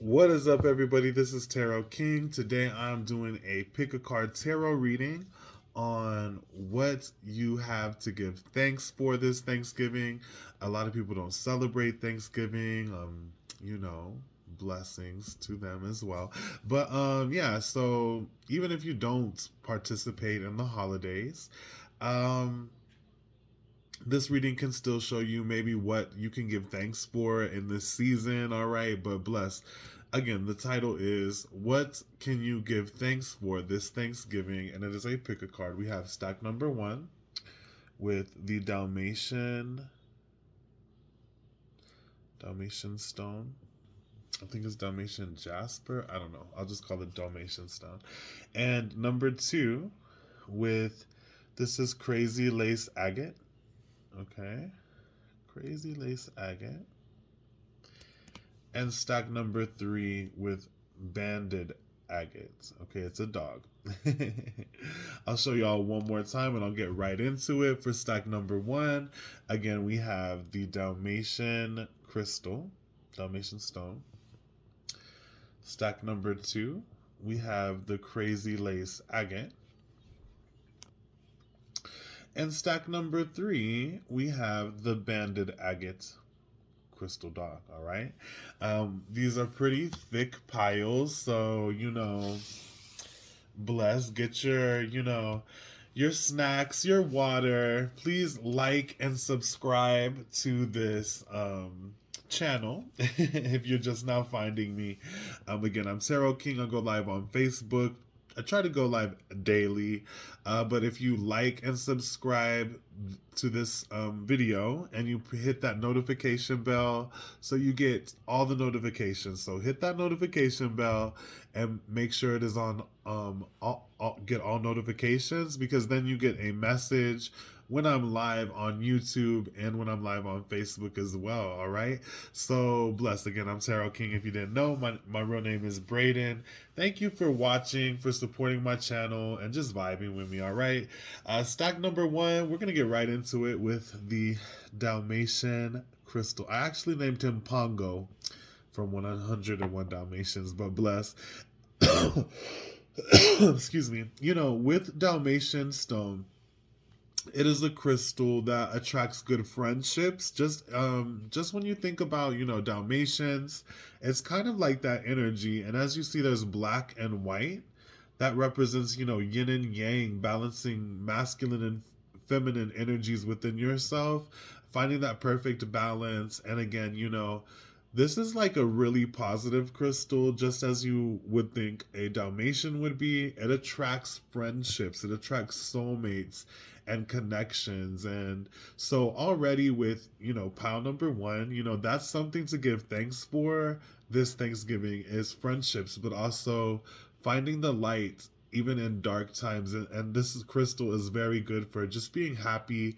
What is up, everybody? This is Tarot King. Today I'm doing a pick a card tarot reading on what you have to give thanks for this Thanksgiving. A lot of people don't celebrate Thanksgiving. You know, blessings to them as well. But yeah, so even if you don't participate in the holidays, um this reading can still show you maybe what you can give thanks for in this season, all right? But bless. Again, the title is What Can You Give Thanks For This Thanksgiving? And it is a pick a card. We have stack number one with the Dalmatian stone. I think it's Dalmatian jasper. I don't know. I'll just call it Dalmatian stone. And number two with this is crazy lace agate. Okay. Crazy lace agate. And stack number three with banded agates. Okay, it's a dog. I'll show y'all one more time and I'll get right into it. For stack number one, again, we have the Dalmatian crystal, Dalmatian stone. Stack number two, we have the crazy lace agate. And stack number three, we have the banded agate crystal dog. All right. These are pretty thick piles, so bless. Get your snacks, your water. Please like and subscribe to this channel if you're just now finding me. Again, I'm Tarot King. I go live on Facebook. I try to go live daily, but if you like and subscribe to this video and you hit that notification bell so you get all the notifications. So hit that notification bell and make sure it is on get all notifications, because then you get a message when I'm live on YouTube and when I'm live on Facebook as well. All right. So bless. Again, I'm Tarot King. If you didn't know, my real name is Braden. Thank you for watching, for supporting my channel, and just vibing with me. All right. Stack number one, we're going to get right into it with the Dalmatian crystal. I actually named him Pongo from 101 Dalmatians, but bless. Excuse me. With Dalmatian stone, it is a crystal that attracts good friendships. Just when you think about, Dalmatians, it's kind of like that energy. And as you see, there's black and white. That represents, yin and yang, balancing masculine and feminine energies within yourself, finding that perfect balance. And again, this is like a really positive crystal, just as you would think a Dalmatian would be. It attracts friendships, it attracts soulmates and connections. And so already with, pile number one, that's something to give thanks for this Thanksgiving, is friendships, but also finding the light even in dark times. And this crystal is very good for just being happy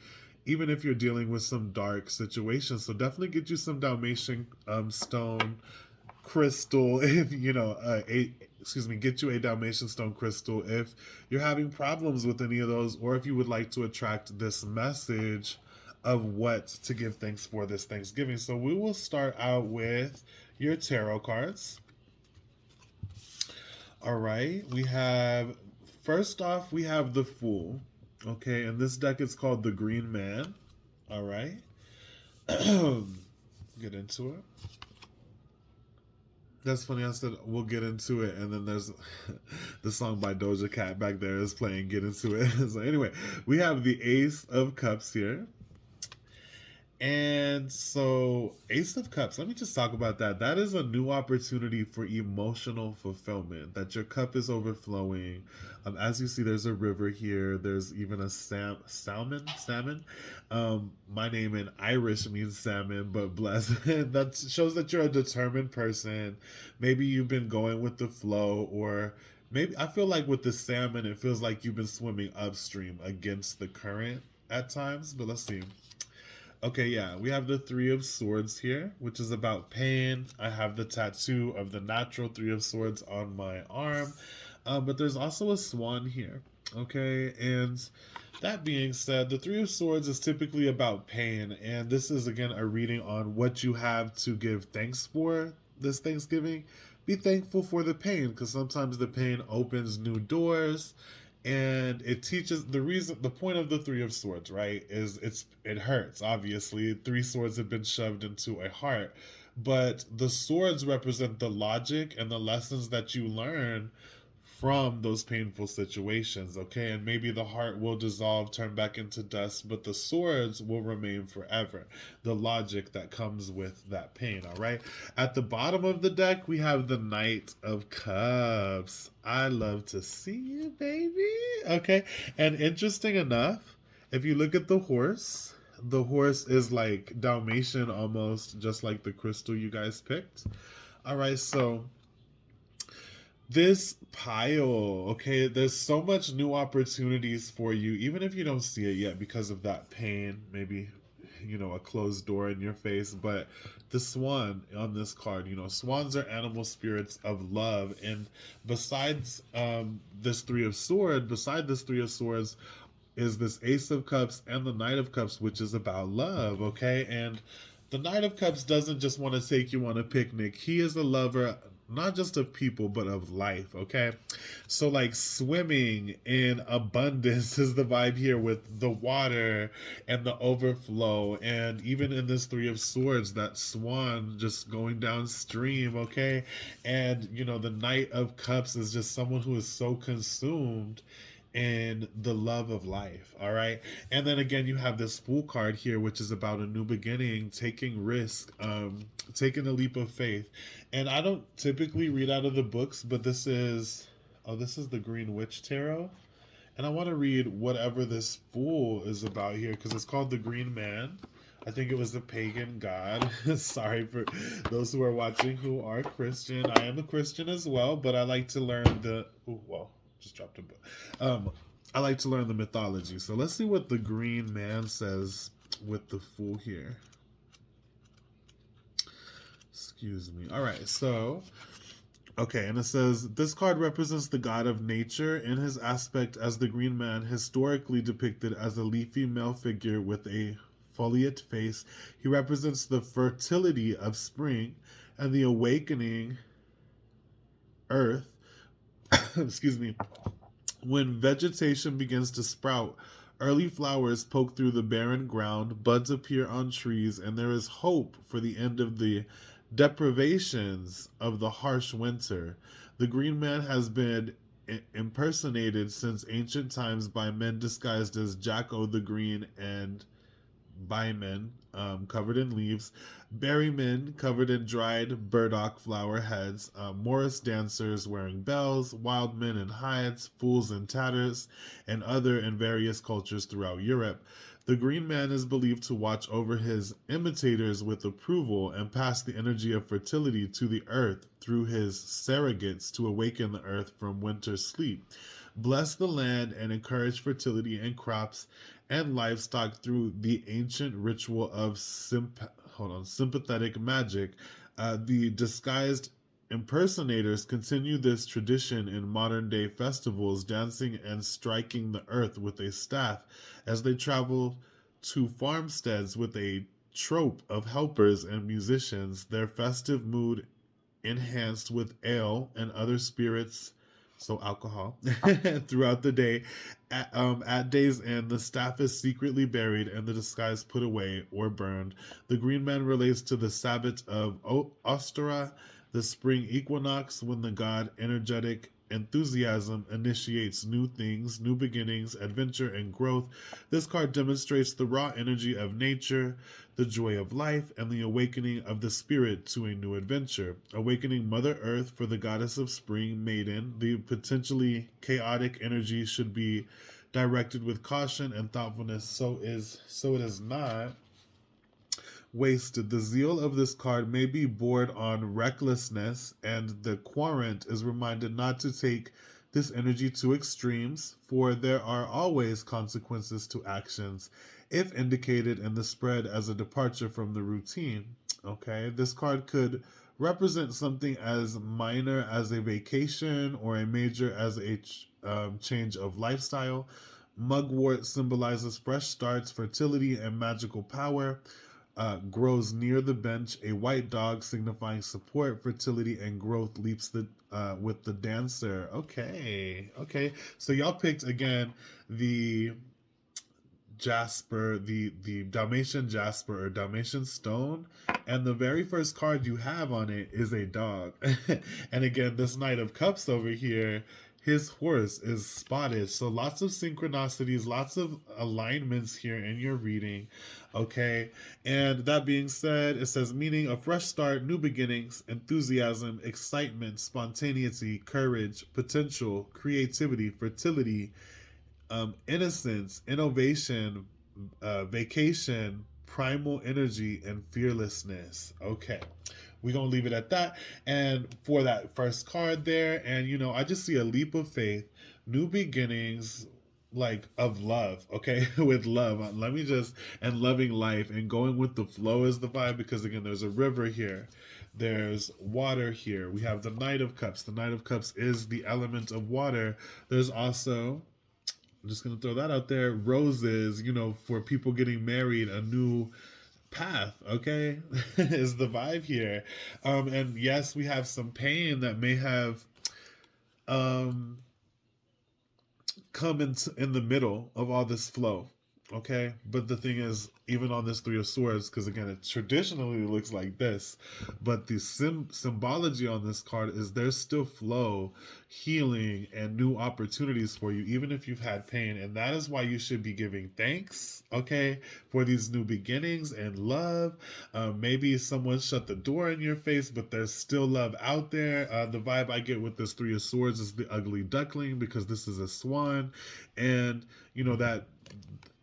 even if you're dealing with some dark situations. So definitely get you some Dalmatian stone crystal if get you a Dalmatian stone crystal if you're having problems with any of those, or if you would like to attract this message of what to give thanks for this Thanksgiving. So we will start out with your tarot cards. All right, first off, we have the Fool. Okay, and this deck is called the Green Man. All right. Get into it. That's funny. I said we'll get into it, and then there's the song by Doja Cat back there is playing Get Into It. So anyway, we have the Ace of Cups here. And so, Ace of Cups, let me just talk about that. That is a new opportunity for emotional fulfillment, that your cup is overflowing. As you see, there's a river here. There's even a salmon. My name in Irish means salmon, but bless. That shows that you're a determined person. Maybe you've been going with the flow, or maybe I feel like with the salmon, it feels like you've been swimming upstream against the current at times. But let's see. Okay, yeah, we have the Three of Swords here, which is about pain. I have the tattoo of the natural Three of Swords on my arm, but there's also a swan here, okay? And that being said, the Three of Swords is typically about pain, and this is, again, a reading on what you have to give thanks for this Thanksgiving. be thankful for the pain, because sometimes the pain opens new doors, and it teaches the point of the Three of Swords, right, is it hurts. Obviously, three swords have been shoved into a heart, but the swords represent the logic and the lessons that you learn from those painful situations, okay? And maybe the heart will dissolve, turn back into dust, but the swords will remain forever. The logic that comes with that pain, all right? At the bottom of the deck, we have the Knight of Cups. I love to see you, baby. Okay? And interesting enough, if you look at the horse is like Dalmatian almost, just like the crystal you guys picked. All right, so this pile, okay, there's so much new opportunities for you, even if you don't see it yet because of that pain, maybe, a closed door in your face. But the swan on this card, swans are animal spirits of love. And besides beside this Three of Swords, is this Ace of Cups and the Knight of Cups, which is about love, okay? And the Knight of Cups doesn't just want to take you on a picnic. He is a lover, not just of people, but of life, okay? So, like, swimming in abundance is the vibe here, with the water and the overflow. And even in this Three of Swords, that swan just going downstream, okay? And, the Knight of Cups is just someone who is so consumed in the love of life. All right. And then again, you have this Fool card here, which is about a new beginning, taking risk, taking a leap of faith. And I don't typically read out of the books, but this is the Green Witch Tarot. And I want to read whatever this Fool is about here, because it's called the Green Man. I think it was a pagan god. Sorry for those who are watching who are Christian. I am a Christian as well, but I like to learn just dropped a book. I like to learn the mythology. So let's see what the Green Man says with the Fool here. Excuse me. All right, so okay, and it says, this card represents the god of nature in his aspect as the Green Man, historically depicted as a leafy male figure with a foliate face. He represents the fertility of spring and the awakening earth. Excuse me. When vegetation begins to sprout, early flowers poke through the barren ground, buds appear on trees, and there is hope for the end of the deprivations of the harsh winter. The Green Man has been impersonated since ancient times by men disguised as Jacko the Green and bymen, covered in leaves, berrymen covered in dried burdock flower heads, Morris dancers wearing bells, wild men in hides, fools in tatters, and other in various cultures throughout Europe. The Green Man is believed to watch over his imitators with approval and pass the energy of fertility to the earth through his surrogates to awaken the earth from winter sleep, bless the land, and encourage fertility in crops and livestock through the ancient ritual of sympathetic magic. The disguised impersonators continue this tradition in modern day festivals, dancing and striking the earth with a staff as they travel to farmsteads with a trope of helpers and musicians, their festive mood enhanced with ale and other spirits, so alcohol, throughout the day. At day's end, the staff is secretly buried and the disguise put away or burned. The Green Man relates to the Sabbath of Ostara, the spring equinox, when the god energetic enthusiasm initiates new things, new beginnings, adventure, and growth. This card demonstrates the raw energy of nature, the joy of life, and the awakening of the spirit to a new adventure. Awakening Mother Earth for the goddess of spring, maiden. The potentially chaotic energy should be directed with caution and thoughtfulness, so it is not wasted. The zeal of this card may be borne on recklessness, and the querent is reminded not to take this energy to extremes, for there are always consequences to actions if indicated in the spread as a departure from the routine. Okay, this card could represent something as minor as a vacation or a major as a change of lifestyle. Mugwort symbolizes fresh starts, fertility, and magical power. grows near the bench. A white dog signifying support, fertility, and growth leaps with the dancer. Okay, okay. So y'all picked again the Jasper, the Dalmatian Jasper or Dalmatian Stone, and the very first card you have on it is a dog. And again, this Knight of Cups over here, his horse is spotted. So lots of synchronicities, lots of alignments here in your reading. Okay, and that being said, it says meaning a fresh start, new beginnings, enthusiasm, excitement, spontaneity, courage, potential, creativity, fertility, innocence, innovation, vacation, primal energy, and fearlessness. Okay, we're gonna leave it at that. And for that first card there, and I just see a leap of faith, new beginnings, like of love. Okay, with love. Let me just and loving life and going with the flow is the vibe because again, there's a river here. There's water here. We have the Knight of Cups. The Knight of Cups is the element of water. There's also, I'm just gonna throw that out there. Roses, for people getting married, a new path, okay, is the vibe here. And yes, we have some pain that may have um come in the middle of all this flow. Okay, but the thing is, even on this Three of Swords, because again, it traditionally looks like this, but the symbology on this card is there's still flow, healing, and new opportunities for you, even if you've had pain, and that is why you should be giving thanks. Okay, for these new beginnings and love. Maybe someone shut the door in your face, but there's still love out there. The vibe I get with this Three of Swords is the ugly duckling because this is a swan, and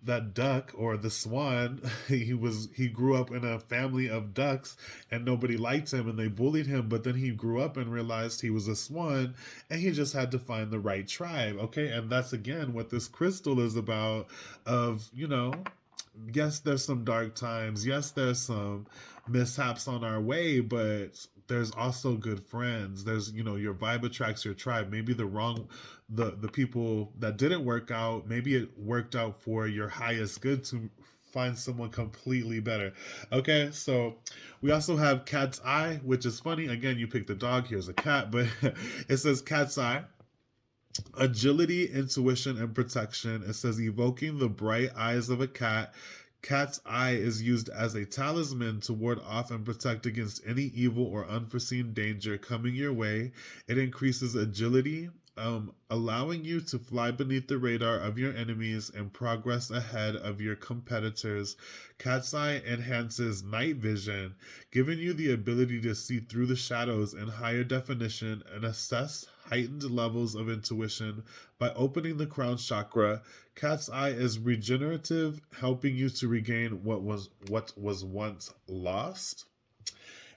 that duck or the swan, he grew up in a family of ducks and nobody liked him and they bullied him, but then he grew up and realized he was a swan and he just had to find the right tribe. Okay, and that's again what this crystal is about. Of yes, there's some dark times, yes, there's some mishaps on our way, but there's also good friends. There's your vibe attracts your tribe. Maybe the people that didn't work out, maybe it worked out for your highest good to find someone completely better. Okay, so we also have Cat's Eye, which is funny. Again, you picked the dog, here's a cat, but it says Cat's Eye, agility, intuition, and protection. It says evoking the bright eyes of a cat. Cat's eye is used as a talisman to ward off and protect against any evil or unforeseen danger coming your way. It increases agility, allowing you to fly beneath the radar of your enemies and progress ahead of your competitors. Cat's eye enhances night vision, giving you the ability to see through the shadows in higher definition and assess heightened levels of intuition by opening the crown chakra. Cat's eye is regenerative, helping you to regain what was once lost.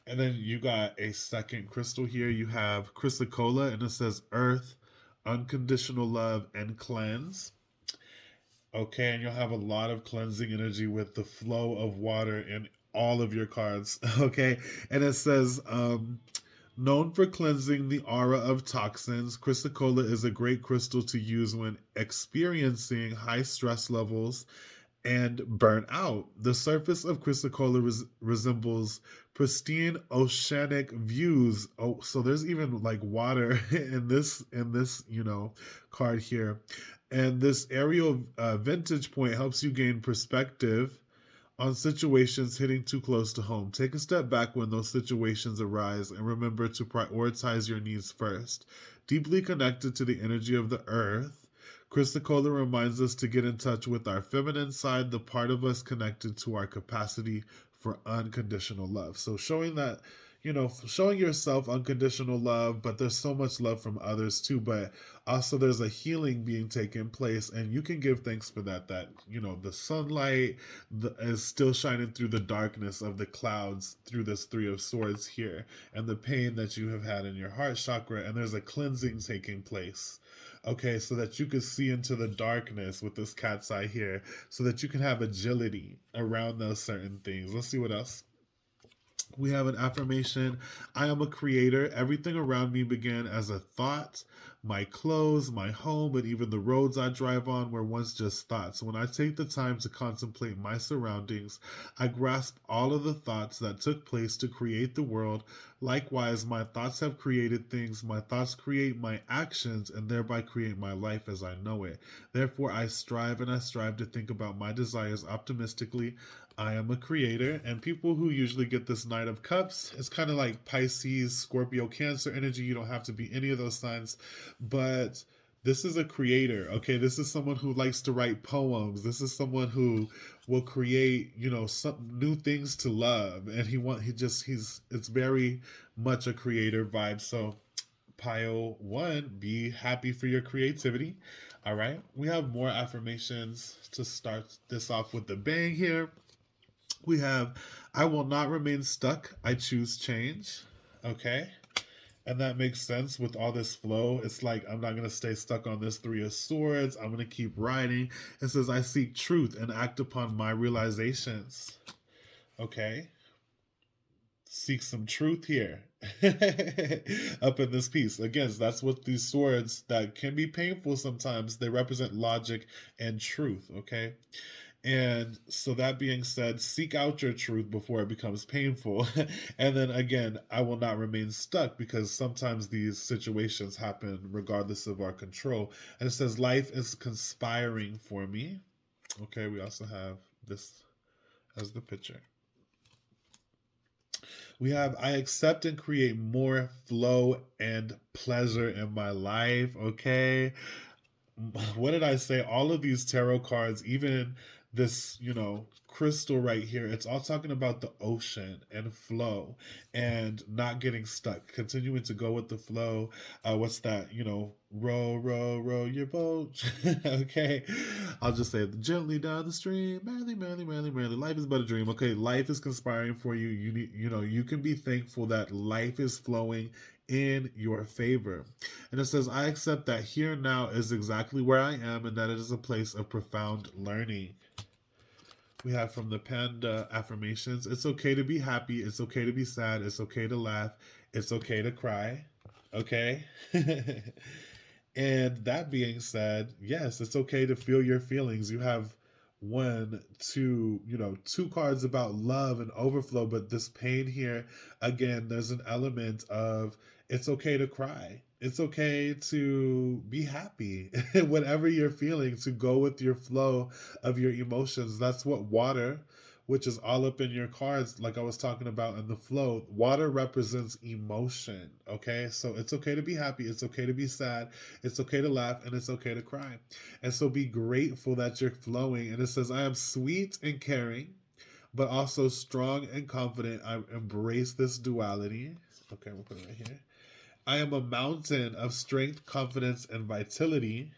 And then you got a second crystal here. You have Chrysocolla, and it says Earth, unconditional love, and cleanse. Okay, and you'll have a lot of cleansing energy with the flow of water in all of your cards. Okay, and it says known for cleansing the aura of toxins, Chrysocolla is a great crystal to use when experiencing high stress levels and burnout. The surface of Chrysocolla resembles pristine oceanic views. Oh, so there's even like water in this card here. And this aerial vantage point helps you gain perspective on situations hitting too close to home. Take a step back when those situations arise and remember to prioritize your needs first. Deeply connected to the energy of the earth, Chrysocolla reminds us to get in touch with our feminine side, the part of us connected to our capacity for unconditional love. So showing yourself unconditional love, but there's so much love from others too. But also there's a healing being taken place, and you can give thanks for that. That the sunlight is still shining through the darkness of the clouds through this Three of Swords here, and the pain that you have had in your heart chakra, and there's a cleansing taking place. Okay, so that you can see into the darkness with this cat's eye here, so that you can have agility around those certain things. Let's see what else. We have an affirmation. I am a creator. Everything around me began as a thought. My clothes, my home, and even the roads I drive on were once just thoughts. When I take the time to contemplate my surroundings, I grasp all of the thoughts that took place to create the world. Likewise, my thoughts have created things. My thoughts create my actions and thereby create my life as I know it. Therefore, I strive and I strive to think about my desires optimistically. I am a creator, and people who usually get this Knight of Cups, it's kind of like Pisces, Scorpio, Cancer energy. You don't have to be any of those signs, but this is a creator. Okay, this is someone who likes to write poems. This is someone who will create, some new things to love, and he's it's very much a creator vibe. So pile one, be happy for your creativity. All right, we have more affirmations to start this off with the bang here. We have, I will not remain stuck. I choose change. Okay. And that makes sense with all this flow. It's like, I'm not going to stay stuck on this Three of Swords. I'm going to keep writing. It says, I seek truth and act upon my realizations. Okay. Seek some truth here up in this piece. Again, that's what these swords that can be painful sometimes, they represent logic and truth. Okay. And so, that being said, seek out your truth before it becomes painful. And then again, I will not remain stuck because sometimes these situations happen regardless of our control. And it says, life is conspiring for me. Okay, we also have this as the picture. We have, I accept and create more flow and pleasure in my life. Okay, what did I say? All of these tarot cards, even this, crystal right here, it's all talking about the ocean and flow and not getting stuck, continuing to go with the flow. What's that? Row, row, row your boat. Okay. I'll just say it gently down the stream, merrily, merrily, merrily, merrily. Life is but a dream. Okay. Life is conspiring for you. You need, you can be thankful that life is flowing in your favor. And it says, I accept that here now is exactly where I am and that it is a place of profound learning. We have from the Panda affirmations, it's okay to be happy, it's okay to be sad, it's okay to laugh, it's okay to cry. Okay? And that being said, yes, it's okay to feel your feelings. You have one, two, two cards about love and overflow, but this pain here, again, there's an element of it's okay to cry. It's okay to be happy. Whatever you're feeling, to go with your flow of your emotions. That's what water, which is all up in your cards, like I was talking about in the flow. Water represents emotion. Okay, so it's okay to be happy, it's okay to be sad, it's okay to laugh, and it's okay to cry. And so be grateful that you're flowing. And it says, I am sweet and caring, but also strong and confident. I embrace this duality. Okay, we'll put it right here. I am a mountain of strength, confidence, and vitality,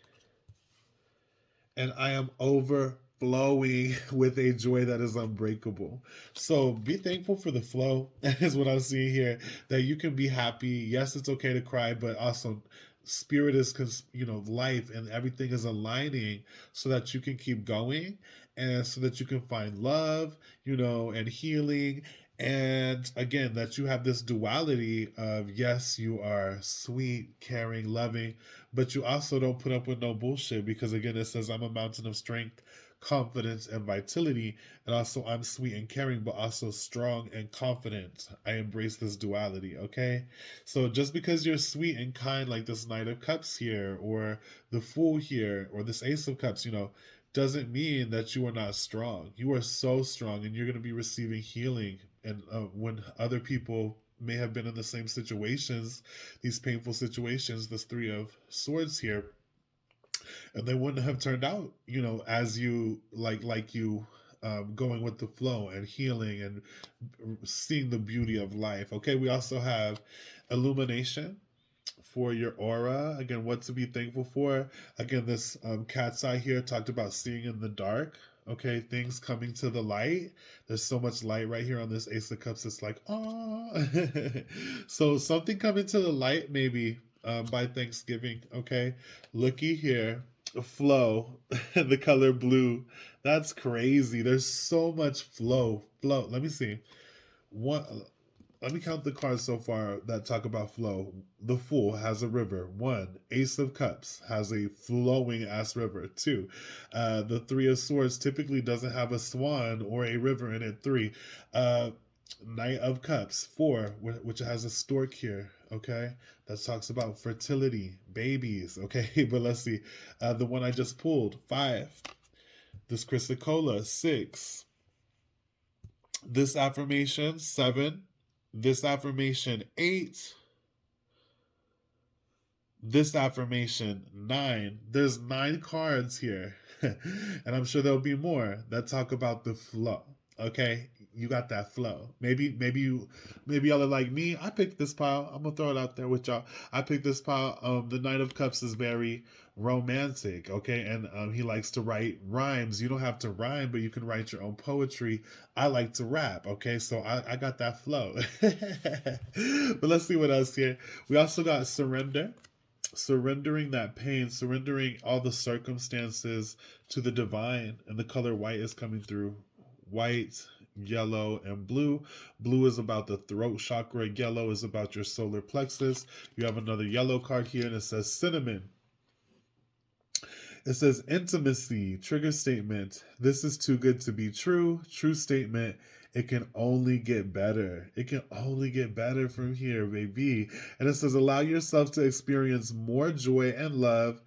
and I am overflowing with a joy that is unbreakable. So be thankful for the flow, is what I'm seeing here. That you can be happy. Yes, it's okay to cry, but also spirit is, life and everything is aligning so that you can keep going and so that you can find love, and healing. And again, that you have this duality of, yes, you are sweet, caring, loving, but you also don't put up with no bullshit because, again, it says, I'm a mountain of strength, confidence, and vitality. And also, I'm sweet and caring, but also strong and confident. I embrace this duality, okay? So just because you're sweet and kind, like this Knight of Cups here, or the Fool here, or this Ace of Cups, doesn't mean that you are not strong. You are so strong, and you're going to be receiving healing. And when other people may have been in the same situations, these painful situations, this Three of Swords here, and they wouldn't have turned out, as you like you going with the flow and healing and seeing the beauty of life. Okay, we also have illumination for your aura. Again, what to be thankful for. Again, this cat's eye here talked about seeing in the dark. Okay, things coming to the light. There's so much light right here on this Ace of Cups. It's like, oh. So something coming to the light maybe by Thanksgiving. Okay, looky here. Flow, the color blue. That's crazy. There's so much flow. Flow. Let me see. What? Let me count the cards so far that talk about flow. The Fool has a river. One, Ace of Cups has a flowing ass river. Two, the Three of Swords typically doesn't have a swan or a river in it. Three, uh, Knight of Cups. Four, which has a stork here. Okay, that talks about fertility, babies. Okay, but let's see. The one I just pulled. Five. This Chrysocolla. Six. This affirmation. Seven. This affirmation 8, this affirmation 9. There's 9 cards here. And I'm sure there'll be more that talk about the flow. Okay? You got that flow. Maybe y'all are like me. I picked this pile. I'm gonna throw it out there with y'all. I picked this pile. The Knight of Cups is very romantic, okay? And he likes to write rhymes. You don't have to rhyme, but you can write your own poetry. I like to rap, okay? So I got that flow. But let's see what else here. We also got surrender, surrendering that pain, surrendering all the circumstances to the divine, and the color white is coming through. White, yellow, and blue. Blue is about the throat chakra. Yellow is about your solar plexus. You have another yellow card here, and it says cinnamon. It says intimacy, trigger statement. This is too good to be true. True statement. It can only get better. It can only get better from here, baby. And it says allow yourself to experience more joy and love.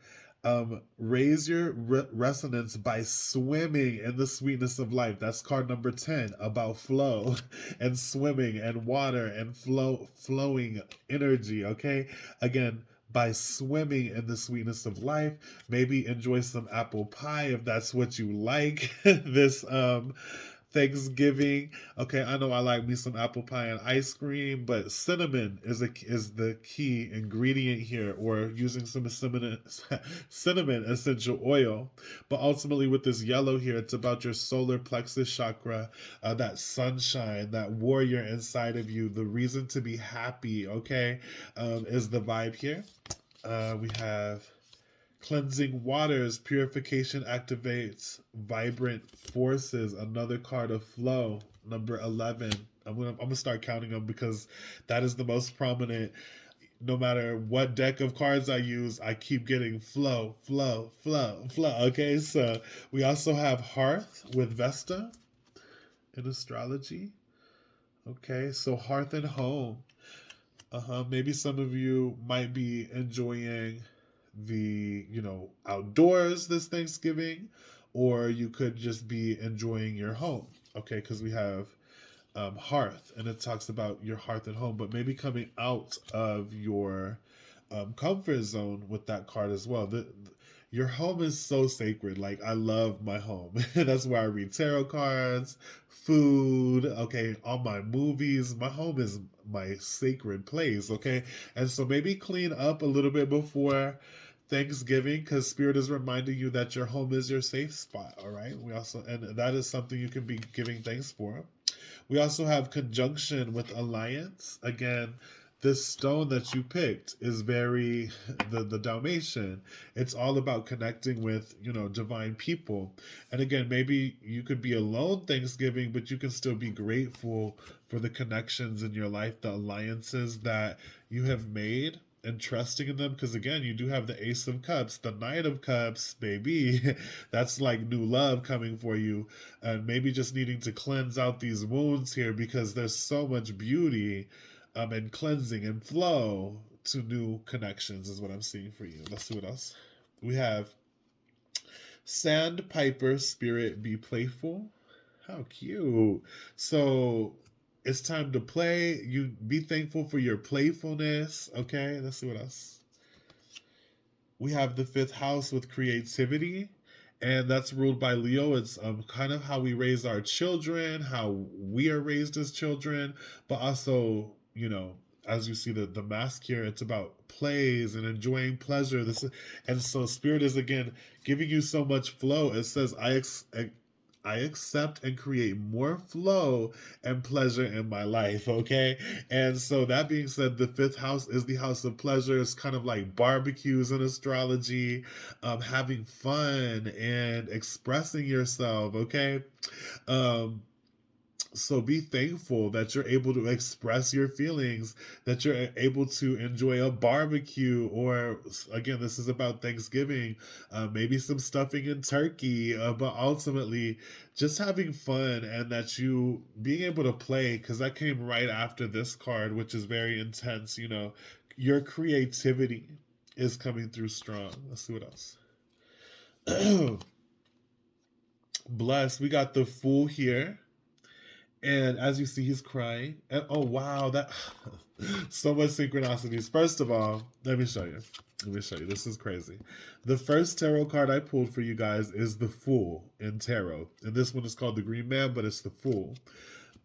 Raise your resonance by swimming in the sweetness of life. That's card number 10, about flow and swimming and water and flowing energy. Okay. Again, by swimming in the sweetness of life. Maybe enjoy some apple pie if that's what you like this Thanksgiving. Okay, I know I like me some apple pie and ice cream, but cinnamon is the key ingredient here, or using some cinnamon essential oil. But ultimately, with this yellow here, it's about your solar plexus chakra, that sunshine, that warrior inside of you, the reason to be happy. Okay, is the vibe here. We have cleansing waters, purification activates vibrant forces. Another card of flow, number 11. I'm gonna start counting them because that is the most prominent. No matter what deck of cards I use, I keep getting flow, flow, flow, flow. Okay, so we also have Hearth with Vesta in astrology. Okay, so Hearth and Home. Maybe some of you might be enjoying the, outdoors this Thanksgiving, or you could just be enjoying your home. Okay, because we have hearth, and it talks about your hearth and home, but maybe coming out of your comfort zone with that card as well. Your home is so sacred. Like, I love my home. That's where I read tarot cards, food, okay, all my movies. My home is my sacred place, okay? And so maybe clean up a little bit before Thanksgiving, because Spirit is reminding you that your home is your safe spot, all right? And that is something you can be giving thanks for. We also have conjunction with alliance. Again, this stone that you picked is very the Dalmatian. It's all about connecting with, divine people. And again, maybe you could be alone Thanksgiving, but you can still be grateful for the connections in your life, the alliances that you have made, and trusting in them, because again, you do have the Ace of Cups, the Knight of Cups, baby. That's like new love coming for you, and maybe just needing to cleanse out these wounds here, because there's so much beauty and cleansing and flow to new connections is what I'm seeing for you. Let's see what else we have. Sandpiper spirit, be playful. How cute. So it's time to play. You be thankful for your playfulness. Okay, let's see what else. We have the fifth house with creativity, and that's ruled by Leo. It's kind of how we raise our children, how we are raised as children, but also, as you see the mask here, it's about plays and enjoying pleasure. And so Spirit is again giving you so much flow. It says, I accept and create more flow and pleasure in my life, okay? And so that being said, the fifth house is the house of pleasure. It's kind of like barbecues in astrology, having fun and expressing yourself, okay? Um, So be thankful that you're able to express your feelings, that you're able to enjoy a barbecue, or again, this is about Thanksgiving, maybe some stuffing and turkey, but ultimately just having fun, and that you being able to play, because that came right after this card, which is very intense. Your creativity is coming through strong. Let's see what else. Bless. We got the Fool here. And as you see, he's crying. And oh wow, that so much synchronicities. First of all, let me show you. Let me show you. This is crazy. The first tarot card I pulled for you guys is the Fool in tarot. And this one is called the Green Man, but it's the Fool.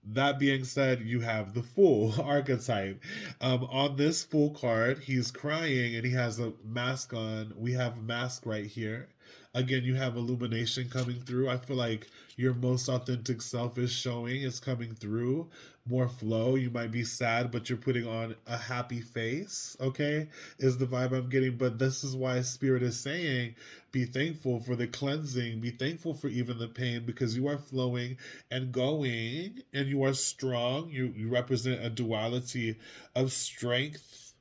That being said, you have the Fool archetype. On this Fool card, he's crying and he has a mask on. We have a mask right here. Again, you have illumination coming through. I feel like your most authentic self is showing, it's coming through. More flow. You might be sad, but you're putting on a happy face, okay? Is the vibe I'm getting. But this is why Spirit is saying be thankful for the cleansing, be thankful for even the pain, because you are flowing and going, and you are strong. You represent a duality of strength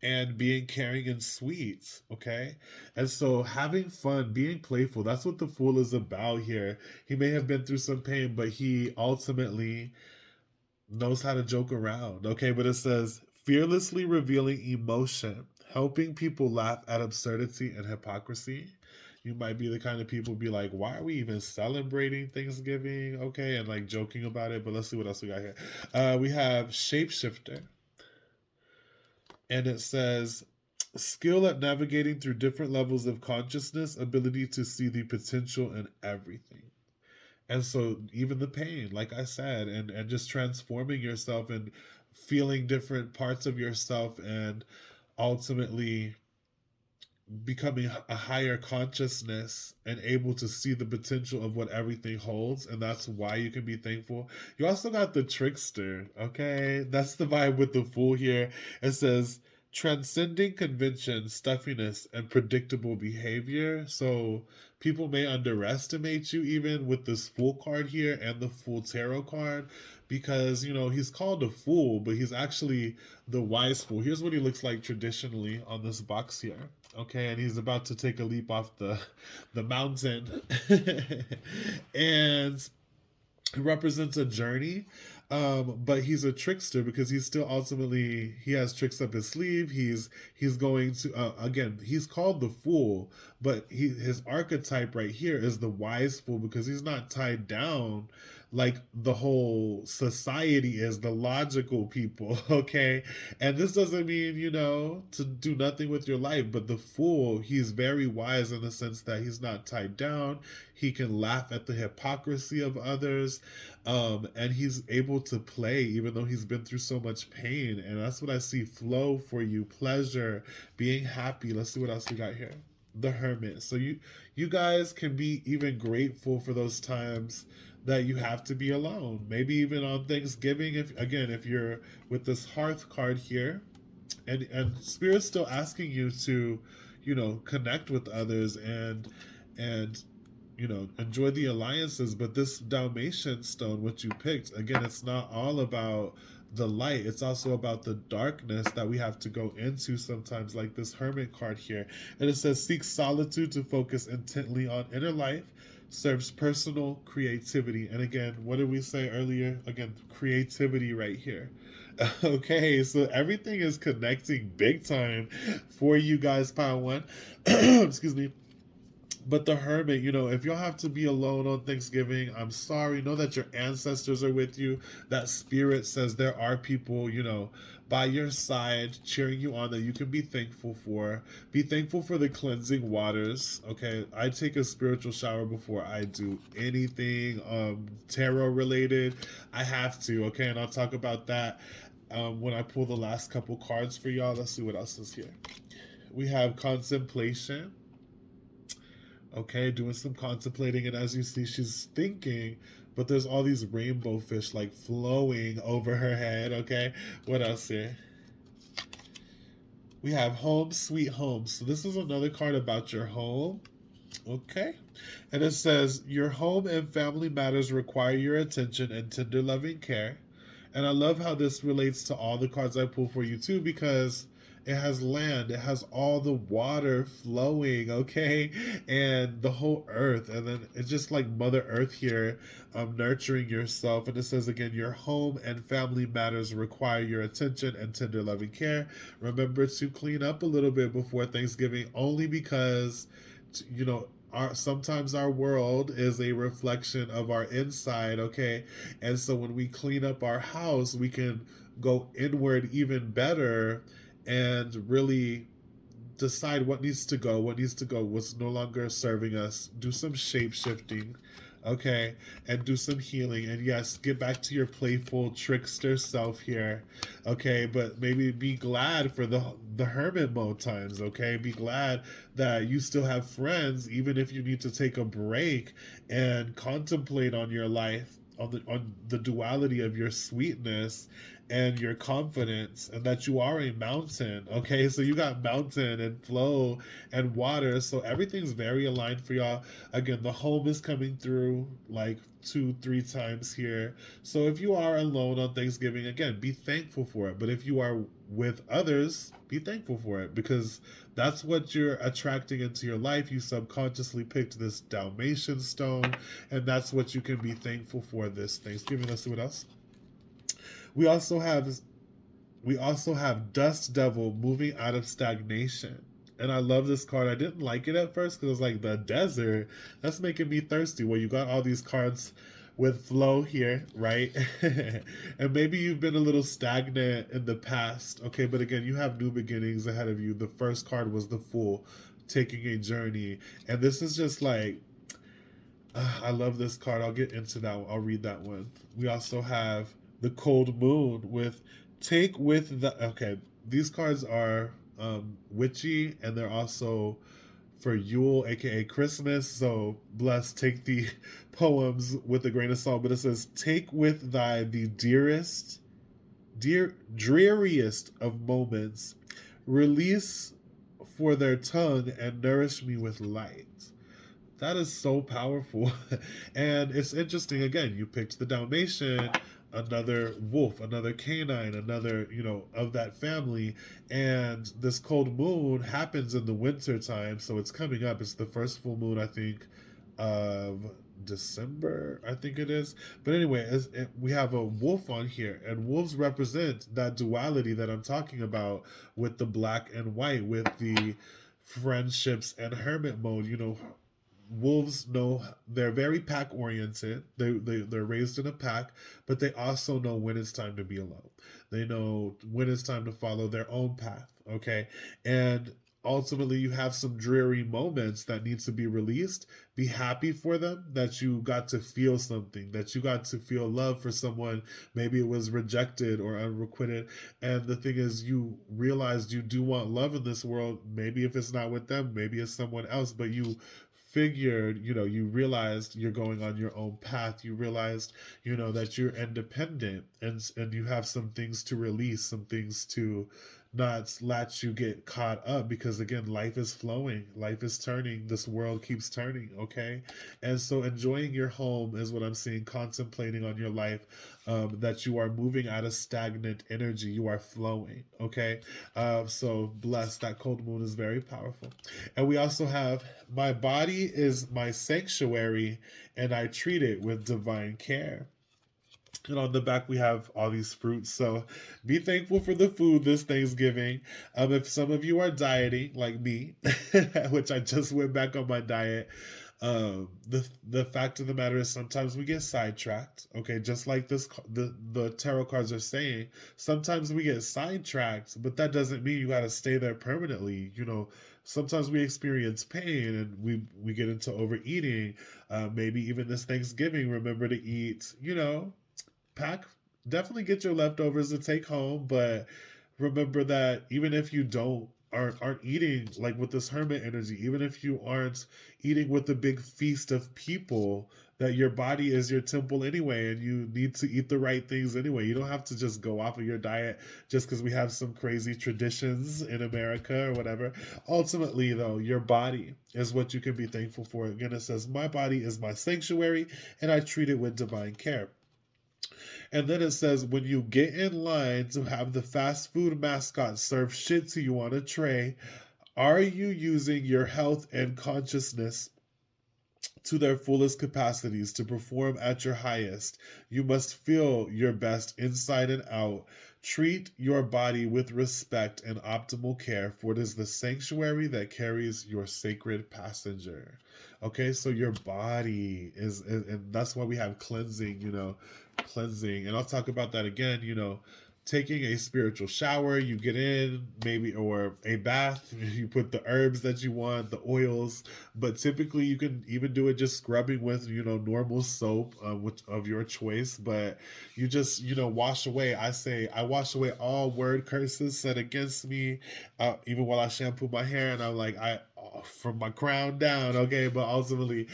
and being caring and sweet, okay? And so having fun, being playful, that's what the Fool is about here. He may have been through some pain, but he ultimately knows how to joke around, okay? But it says fearlessly revealing emotion, helping people laugh at absurdity and hypocrisy. You might be the kind of people be like, why are we even celebrating Thanksgiving? Okay, and like joking about it. But let's see what else we got here. We have shapeshifter, and it says skill at navigating through different levels of consciousness, ability to see the potential in everything. And so even the pain, like I said, and just transforming yourself and feeling different parts of yourself, and ultimately becoming a higher consciousness and able to see the potential of what everything holds, and that's why you can be thankful. You also got the trickster, okay? That's the vibe with the Fool here. It says transcending convention, stuffiness, and predictable behavior. So people may underestimate you even with this Fool card here and the Fool tarot card, because he's called a fool, but he's actually the wise fool. Here's what he looks like traditionally on this box here. Okay, and he's about to take a leap off the mountain. And he represents a journey, but he's a trickster because he's still ultimately, he has tricks up his sleeve. He's going to again, he's called the Fool, but his archetype right here is the wise fool, because he's not tied down like the whole society is, the logical people. Okay, and this doesn't mean to do nothing with your life, but the Fool, he's very wise in the sense that he's not tied down. He can laugh at the hypocrisy of others, and he's able to play even though he's been through so much pain. And that's what I see: flow for you, pleasure, being happy. Let's see what else we got here. The Hermit. So you guys can be even grateful for those times that you have to be alone. Maybe even on Thanksgiving, if you're with this Hearth card here, and Spirit's still asking you to connect with others, and enjoy the alliances. But this Dalmatian stone, what you picked, again, it's not all about the light, it's also about the darkness that we have to go into sometimes, like this Hermit card here. And it says seek solitude to focus intently on inner life, serves personal creativity. And again, what did we say earlier? Again, creativity right here. Okay, so everything is connecting big time for you guys, Power One. Excuse me. But the Hermit, if you'll have to be alone on Thanksgiving, I'm sorry. Know that your ancestors are with you. That Spirit says there are people, by your side, cheering you on, that you can be thankful for. Be thankful for the cleansing waters. Okay, I take a spiritual shower before I do anything tarot related. I have to. Okay, and I'll talk about that when I pull the last couple cards for y'all. Let's see what else is here. We have contemplation. Okay, doing some contemplating, and as you see, she's thinking, but there's all these rainbow fish like flowing over her head. Okay, what else here? We have home sweet home. So this is another card about your home. Okay. And it says, your home and family matters require your attention and tender loving care. And I love how this relates to all the cards I pull for you too, because it has land, it has all the water flowing, okay, and the whole earth, and then it's just like Mother Earth here, nurturing yourself. And it says again, your home and family matters require your attention and tender loving care. Remember to clean up a little bit before Thanksgiving, only because sometimes our world is a reflection of our inside, okay? And so when we clean up our house, we can go inward even better and really decide what needs to go, what's no longer serving us. Do some shape shifting, okay, and do some healing. And yes, get back to your playful trickster self here, okay. But maybe be glad for the hermit mode times, okay. Be glad that you still have friends, even if you need to take a break and contemplate on your life, on the duality of your sweetness and your confidence, and that you are a mountain, okay. So you got mountain and flow and water, so everything's very aligned for y'all. Again, the home is coming through like 2 3 times here. So if you are alone on Thanksgiving, again, be thankful for it. But if you are with others, be thankful for it, because that's what you're attracting into your life. You subconsciously picked this Dalmatian stone, and that's what you can be thankful for this Thanksgiving. Let's see what else. We also have Dust Devil, moving out of stagnation. And I love this card. I didn't like it at first because it was like the desert. That's making me thirsty. Well, you got all these cards with flow here, right? And maybe you've been a little stagnant in the past. Okay, but again, you have new beginnings ahead of you. The first card was the Fool, taking a journey. And this is just like, I love this card. I'll get into that one. I'll read that one. We also have the Cold Moon with Take with the. Okay, these cards are witchy, and they're also for Yule, aka Christmas. So bless, take the poems with a grain of salt. But it says, take with thy the dreariest of moments, release for their tongue, and nourish me with light. That is so powerful. And it's interesting, again, you picked the Dalmatian, another wolf, another canine, another, of that family. And this cold moon happens in the winter time, so it's coming up. It's the first full moon, I think, of December, I think it is. But anyway, we have a wolf on here, and wolves represent that duality that I'm talking about, with the black and white, with the friendships and hermit mode. Wolves know, they're very pack oriented. They're raised in a pack, but they also know when it's time to be alone. They know when it's time to follow their own path. Okay, and ultimately you have some dreary moments that needs to be released. Be happy for them, that you got to feel something, that you got to feel love for someone. Maybe it was rejected or unrequited, and the thing is, you realized you do want love in this world. Maybe if it's not with them, maybe it's someone else, but you figured, you realized you're going on your own path. You realized, that you're independent, and you have some things to release, some things to not let you get caught up, because again, life is flowing, life is turning, this world keeps turning, okay. And so enjoying your home is what I'm seeing, contemplating on your life, that you are moving out of stagnant energy, you are flowing, okay. So bless, that cold moon is very powerful. And we also have, my body is my sanctuary, and I treat it with divine care. And on the back, we have all these fruits. So be thankful for the food this Thanksgiving. If some of you are dieting like me, which I just went back on my diet, the fact of the matter is, sometimes we get sidetracked. Okay, just like the tarot cards are saying, sometimes we get sidetracked, but that doesn't mean you got to stay there permanently. Sometimes we experience pain, and we get into overeating. Maybe even this Thanksgiving, remember to eat. Pack, definitely get your leftovers to take home, but remember that even if you don't aren't eating like with this hermit energy, even if you aren't eating with a big feast of people, that your body is your temple anyway, and you need to eat the right things anyway. You don't have to just go off of your diet just because we have some crazy traditions in America or whatever. Ultimately, though, your body is what you can be thankful for. Again, it says, "My body is my sanctuary, and I treat it with divine care." And then it says, when you get in line to have the fast food mascot serve shit to you on a tray, are you using your health and consciousness to their fullest capacities to perform at your highest? You must feel your best inside and out. Treat your body with respect and optimal care, for it is the sanctuary that carries your sacred passenger. Okay, so your body and that's why we have cleansing, cleansing. And I'll talk about that again, taking a spiritual shower, you get in, maybe, or a bath, you put the herbs that you want, the oils, but typically you can even do it just scrubbing with, normal soap, which, of your choice, but you just, wash away. I wash away all word curses said against me, even while I shampoo my hair, and I'm like, from my crown down, okay, but ultimately,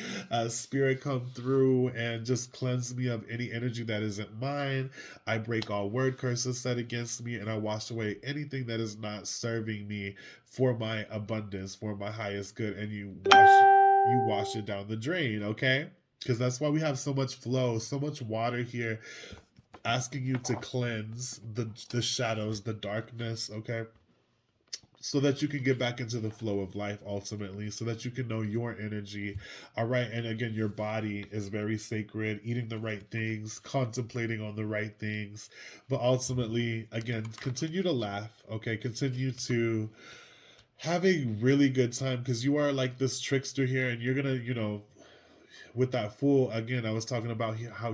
spirit come through and just cleanse me of any energy that isn't mine. I break all word curses said against me, and I wash away anything that is not serving me for my abundance, for my highest good, and you wash it down the drain, okay? Because that's why we have so much flow, so much water here, asking you to cleanse the shadows, the darkness, okay? So that you can get back into the flow of life ultimately, so that you can know your energy. All right, and again, your body is very sacred, eating the right things, contemplating on the right things, but ultimately, again, continue to laugh, okay? Continue to have a really good time, because you are like this trickster here, and you're gonna, with that fool again. I was talking about how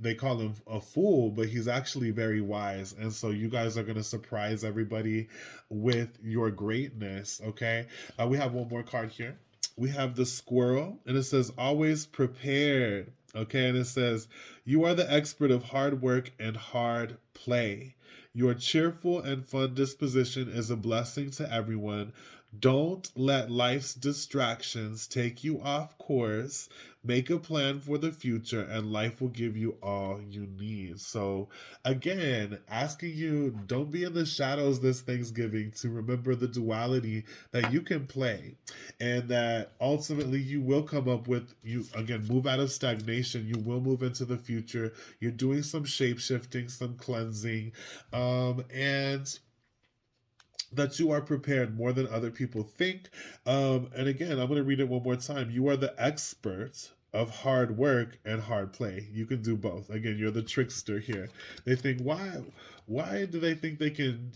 they call him a fool, but he's actually very wise, and so you guys are going to surprise everybody with your greatness. Okay, we have one more card here. We have the squirrel, and it says always prepared. Okay, and it says you are the expert of hard work and hard play. Your cheerful and fun disposition is a blessing to everyone. Don't let life's distractions take you off course. Make a plan for the future, and life will give you all you need. So, again, asking you, don't be in the shadows this Thanksgiving, to remember the duality that you can play, and that ultimately you will come up with, you again, move out of stagnation. You will move into the future. You're doing some shape shifting, some cleansing, and that you are prepared more than other people think. And again, I'm going to read it one more time. You are the expert of hard work and hard play. You can do both. Again, you're the trickster here. They think, why do they think they can,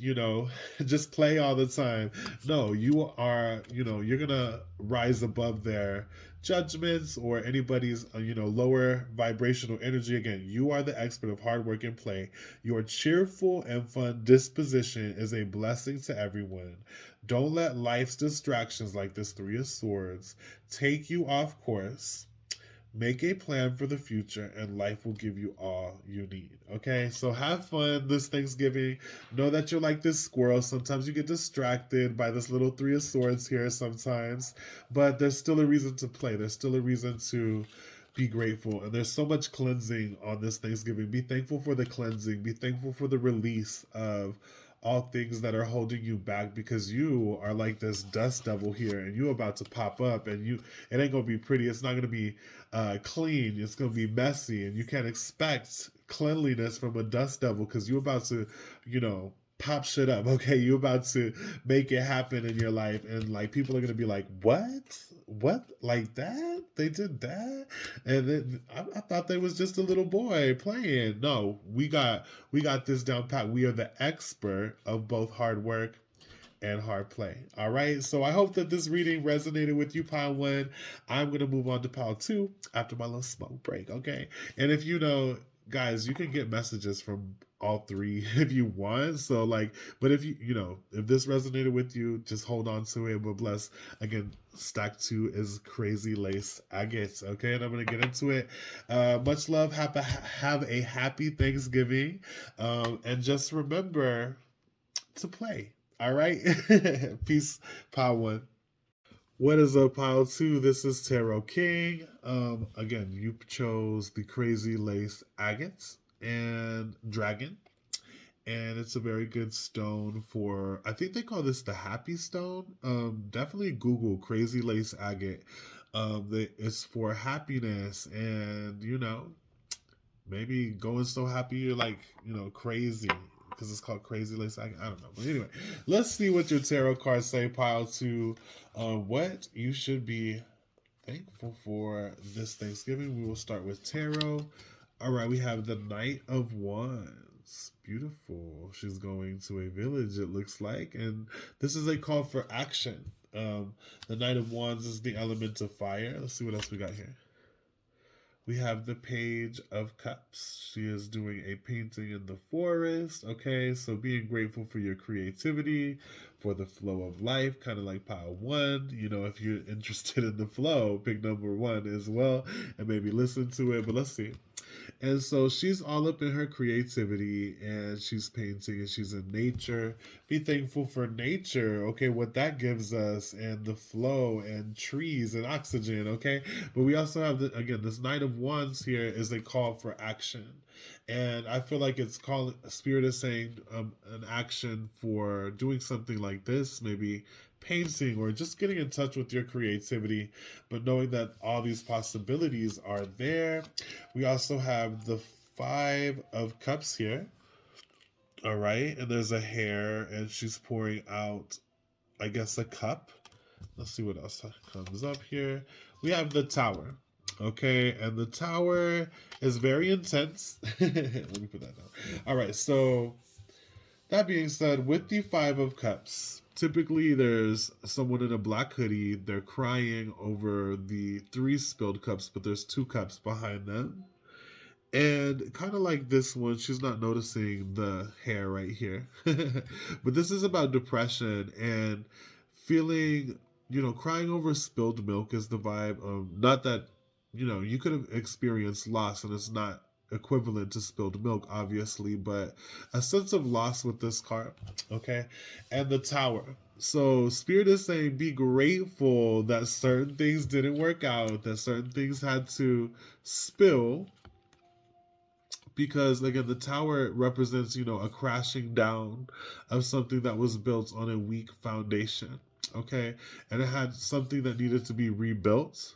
just play all the time? No, you are, you're going to rise above their judgments or anybody's, lower vibrational energy. Again, you are the expert of hard work and play. Your cheerful and fun disposition is a blessing to everyone. Don't let life's distractions, like this Three of Swords, take you off course. Make a plan for the future, and life will give you all you need. Okay, so have fun this Thanksgiving. Know that you're like this squirrel. Sometimes you get distracted by this little Three of Swords here sometimes, but there's still a reason to play. There's still a reason to be grateful. And there's so much cleansing on this Thanksgiving. Be thankful for the cleansing. Be thankful for the release of all things that are holding you back, because you are like this dust devil here, and you about to pop up, and it ain't gonna be pretty. It's not gonna be clean. It's gonna be messy, and you can't expect cleanliness from a dust devil, because you about to, pop shit up. Okay, you about to make it happen in your life, and like people are gonna be like, what, like that? They did that? And then I thought they was just a little boy playing. No, we got this down pat. We are the expert of both hard work and hard play. All right. So I hope that this reading resonated with you, Pile 1. I'm going to move on to Pile 2 after my little smoke break. Okay. And if guys, you can get messages from all three if you want. So but if if this resonated with you, just hold on to it. But bless, again, stack 2 is crazy lace agates. Okay. And I'm going to get into it. Much love. Have a happy Thanksgiving. And just remember to play. All right. Peace, pile one. What is up, pile two? This is Tarot King. Again, you chose the Crazy Lace Agate and Dragon. And it's a very good stone for, I think they call this the happy stone. Definitely Google Crazy Lace Agate. It's for happiness, and maybe going so happy you're like crazy, because it's called Crazy Lace Agate. I don't know, but anyway, let's see what your tarot cards say, pile two. What you should be thankful for this Thanksgiving. We will start with tarot. All right, we have the Knight of Wands. Beautiful. She's going to a village, it looks like, and this is a call for action. The Knight of Wands is the element of fire. Let's see what else we got here. We have the Page of Cups. She is doing a painting in the forest. Okay, so being grateful for your creativity, for the flow of life, kind of like pile one. If you're interested in the flow, pick number one as well and maybe listen to it. But let's see. And so she's all up in her creativity, and she's painting, and she's in nature. Be thankful for nature, okay, what that gives us, and the flow, and trees, and oxygen, okay? But we also have, again, this Knight of Wands here is a call for action. And I feel like it's calling, Spirit is saying an action for doing something like this, maybe painting or just getting in touch with your creativity, but knowing that all these possibilities are there. We also have the Five of Cups here. All right, and there's a hair, and she's pouring out, I guess, a cup. Let's see what else comes up here. We have the Tower. Okay, and the Tower is very intense. Let me put that down. All right, so that being said, with the Five of Cups, typically there's someone in a black hoodie. They're crying over the three spilled cups, but there's two cups behind them. And kind of like this one, she's not noticing the hair right here. But this is about depression and feeling, crying over spilled milk is the vibe. Not that, you could have experienced loss and it's not equivalent to spilled milk, obviously, but a sense of loss with this card. Okay. And the Tower. So Spirit is saying be grateful that certain things didn't work out, that certain things had to spill, because again the Tower represents a crashing down of something that was built on a weak foundation. Okay, and it had something that needed to be rebuilt.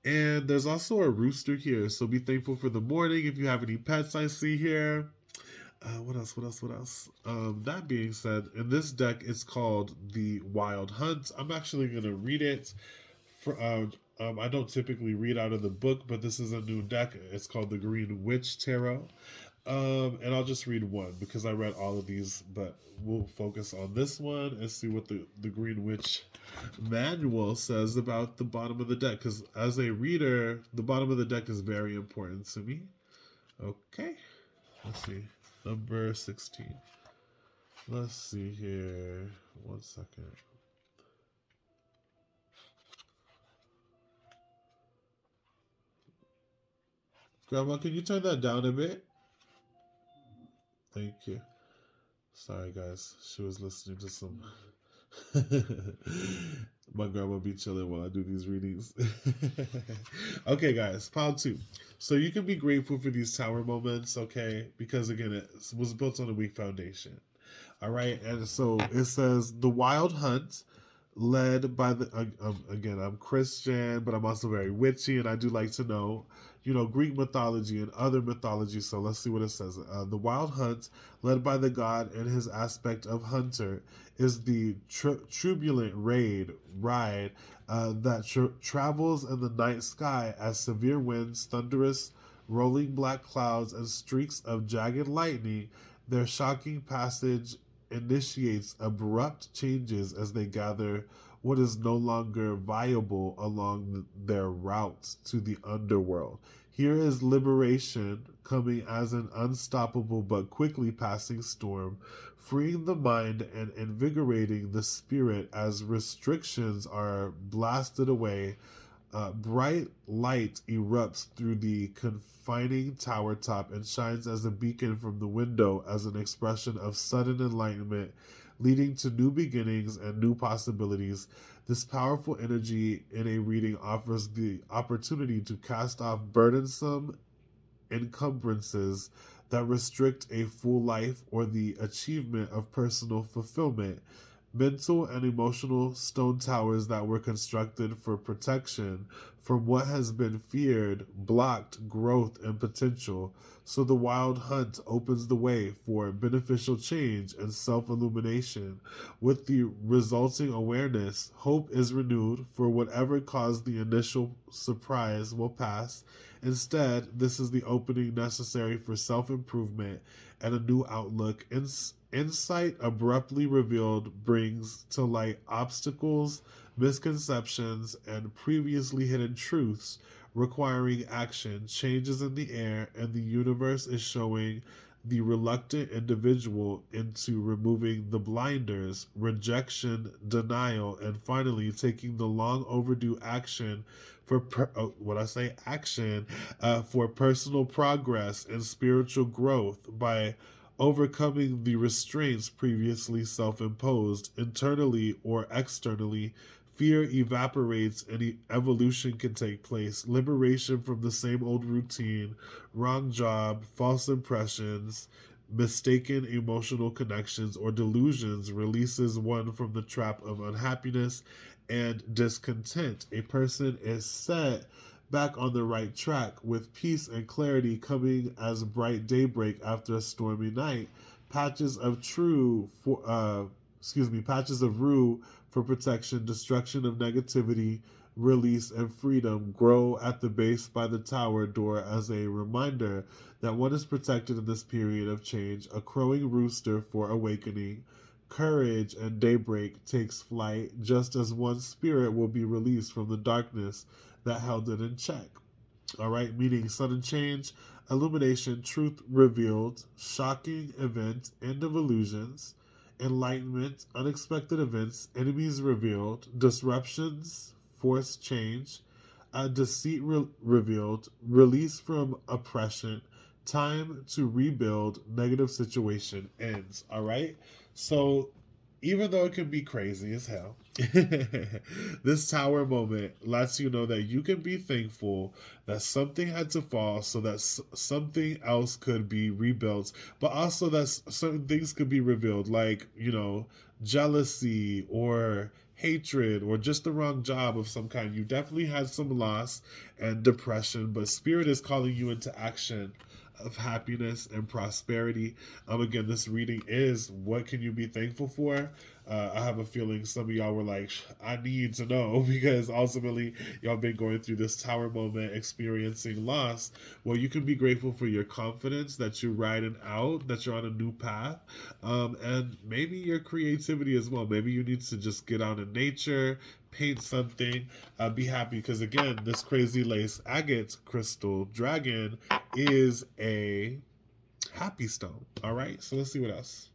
And there's also a rooster here, so be thankful for the morning. If you have any pets, I see here. What else? That being said, in this deck, it's called the Wild Hunt. I'm actually going to read it. I don't typically read out of the book, but this is a new deck. It's called the Green Witch Tarot. And I'll just read one because I read all of these, but we'll focus on this one and see what the Green Witch manual says about the bottom of the deck. Because as a reader, the bottom of the deck is very important to me. Okay, let's see. Number 16. Let's see here. 1 second. Grandma, can you turn that down a bit? Thank you. Sorry, guys. She was listening to some. My grandma be chilling while I do these readings. Okay, guys, pile two. So you can be grateful for these Tower moments, okay? Because again, it was built on a weak foundation. All right, and so it says the Wild Hunt, led by again, I'm Christian, but I'm also very witchy, and I do like to know, Greek mythology and other mythology. So let's see what it says. The Wild Hunt, led by the god in his aspect of hunter, is the turbulent ride that travels in the night sky as severe winds, thunderous, rolling black clouds, and streaks of jagged lightning. Their shocking passage initiates abrupt changes as they gather what is no longer viable along their route to the underworld. Here is liberation coming as an unstoppable but quickly passing storm, freeing the mind and invigorating the spirit as restrictions are blasted away. Bright light erupts through the confining tower top and shines as a beacon from the window as an expression of sudden enlightenment, leading to new beginnings and new possibilities. This powerful energy in a reading offers the opportunity to cast off burdensome encumbrances that restrict a full life or the achievement of personal fulfillment. Mental and emotional stone towers that were constructed for protection from what has been feared blocked growth and potential. So the wild hunt opens the way for beneficial change and self illumination. With the resulting awareness, hope is renewed, for whatever caused the initial surprise will pass. Instead, this is the opening necessary for self improvement and a new outlook. Insight abruptly revealed brings to light obstacles, misconceptions, and previously hidden truths requiring action. Changes in the air, and the universe is showing the reluctant individual into removing the blinders, rejection, denial, and finally taking the long overdue action for personal progress and spiritual growth by overcoming the restraints previously self imposed, internally or externally. Fear evaporates and evolution can take place. Liberation from the same old routine, wrong job, false impressions, mistaken emotional connections, or delusions releases one from the trap of unhappiness and discontent. A person is set back on the right track with peace and clarity coming as bright daybreak after a stormy night. Patches of true for patches of rue for protection, destruction of negativity, release, and freedom grow at the base by the tower door as a reminder that one is protected in this period of change. A crowing rooster for awakening. Courage and daybreak takes flight, just as one spirit will be released from the darkness that held it in check. All right, meaning sudden change, illumination, truth revealed, shocking event, end of illusions, enlightenment, unexpected events, enemies revealed, disruptions, forced change, deceit revealed, release from oppression, time to rebuild, negative situation ends. All right, so even though it can be crazy as hell, this tower moment lets you know that you can be thankful that something had to fall so that something else could be rebuilt, but also that certain things could be revealed, like, jealousy or hatred or just the wrong job of some kind. You definitely had some loss and depression, but Spirit is calling you into action of happiness and prosperity. Again, this reading is what can you be thankful for? I have a feeling some of y'all were like, I need to know because ultimately y'all been going through this tower moment, experiencing loss. Well, you can be grateful for your confidence that you're riding out, that you're on a new path, and maybe your creativity as well. Maybe you need to just get out in nature, paint something, be happy because again, this crazy lace agate crystal dragon is a happy stone. All right, so let's see what else.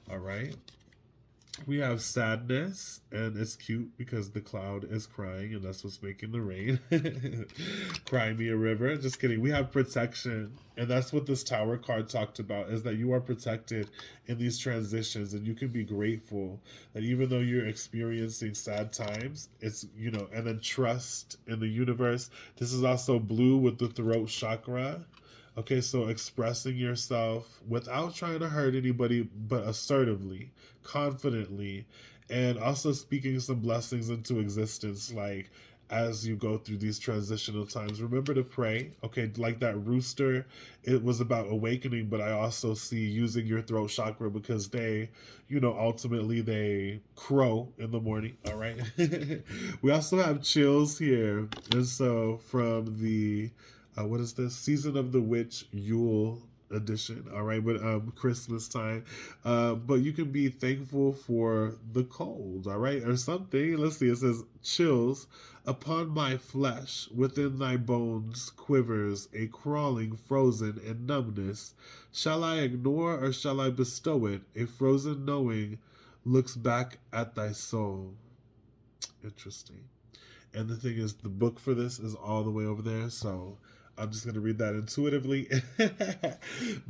All right, we have sadness, and it's cute because the cloud is crying, and that's what's making the rain. Cry me a river. Just kidding. We have protection, and that's what this tower card talked about, is that you are protected in these transitions, and you can be grateful that even though you're experiencing sad times, it's, and then trust in the universe. This is also blue with the throat chakra. Okay, so expressing yourself without trying to hurt anybody, but assertively, confidently, and also speaking some blessings into existence, like as you go through these transitional times. Remember to pray. Okay, like that rooster, it was about awakening, but I also see using your throat chakra because they, ultimately they crow in the morning. All right. We also have chills here. And so from the what is this? Season of the Witch Yule edition. All right, but Christmas time. But you can be thankful for the cold. All right, or something. Let's see. It says chills upon my flesh, within thy bones quivers a crawling, frozen, and numbness. Shall I ignore or shall I bestow it? A frozen knowing looks back at thy soul. Interesting. And the thing is, the book for this is all the way over there, so I'm just going to read that intuitively.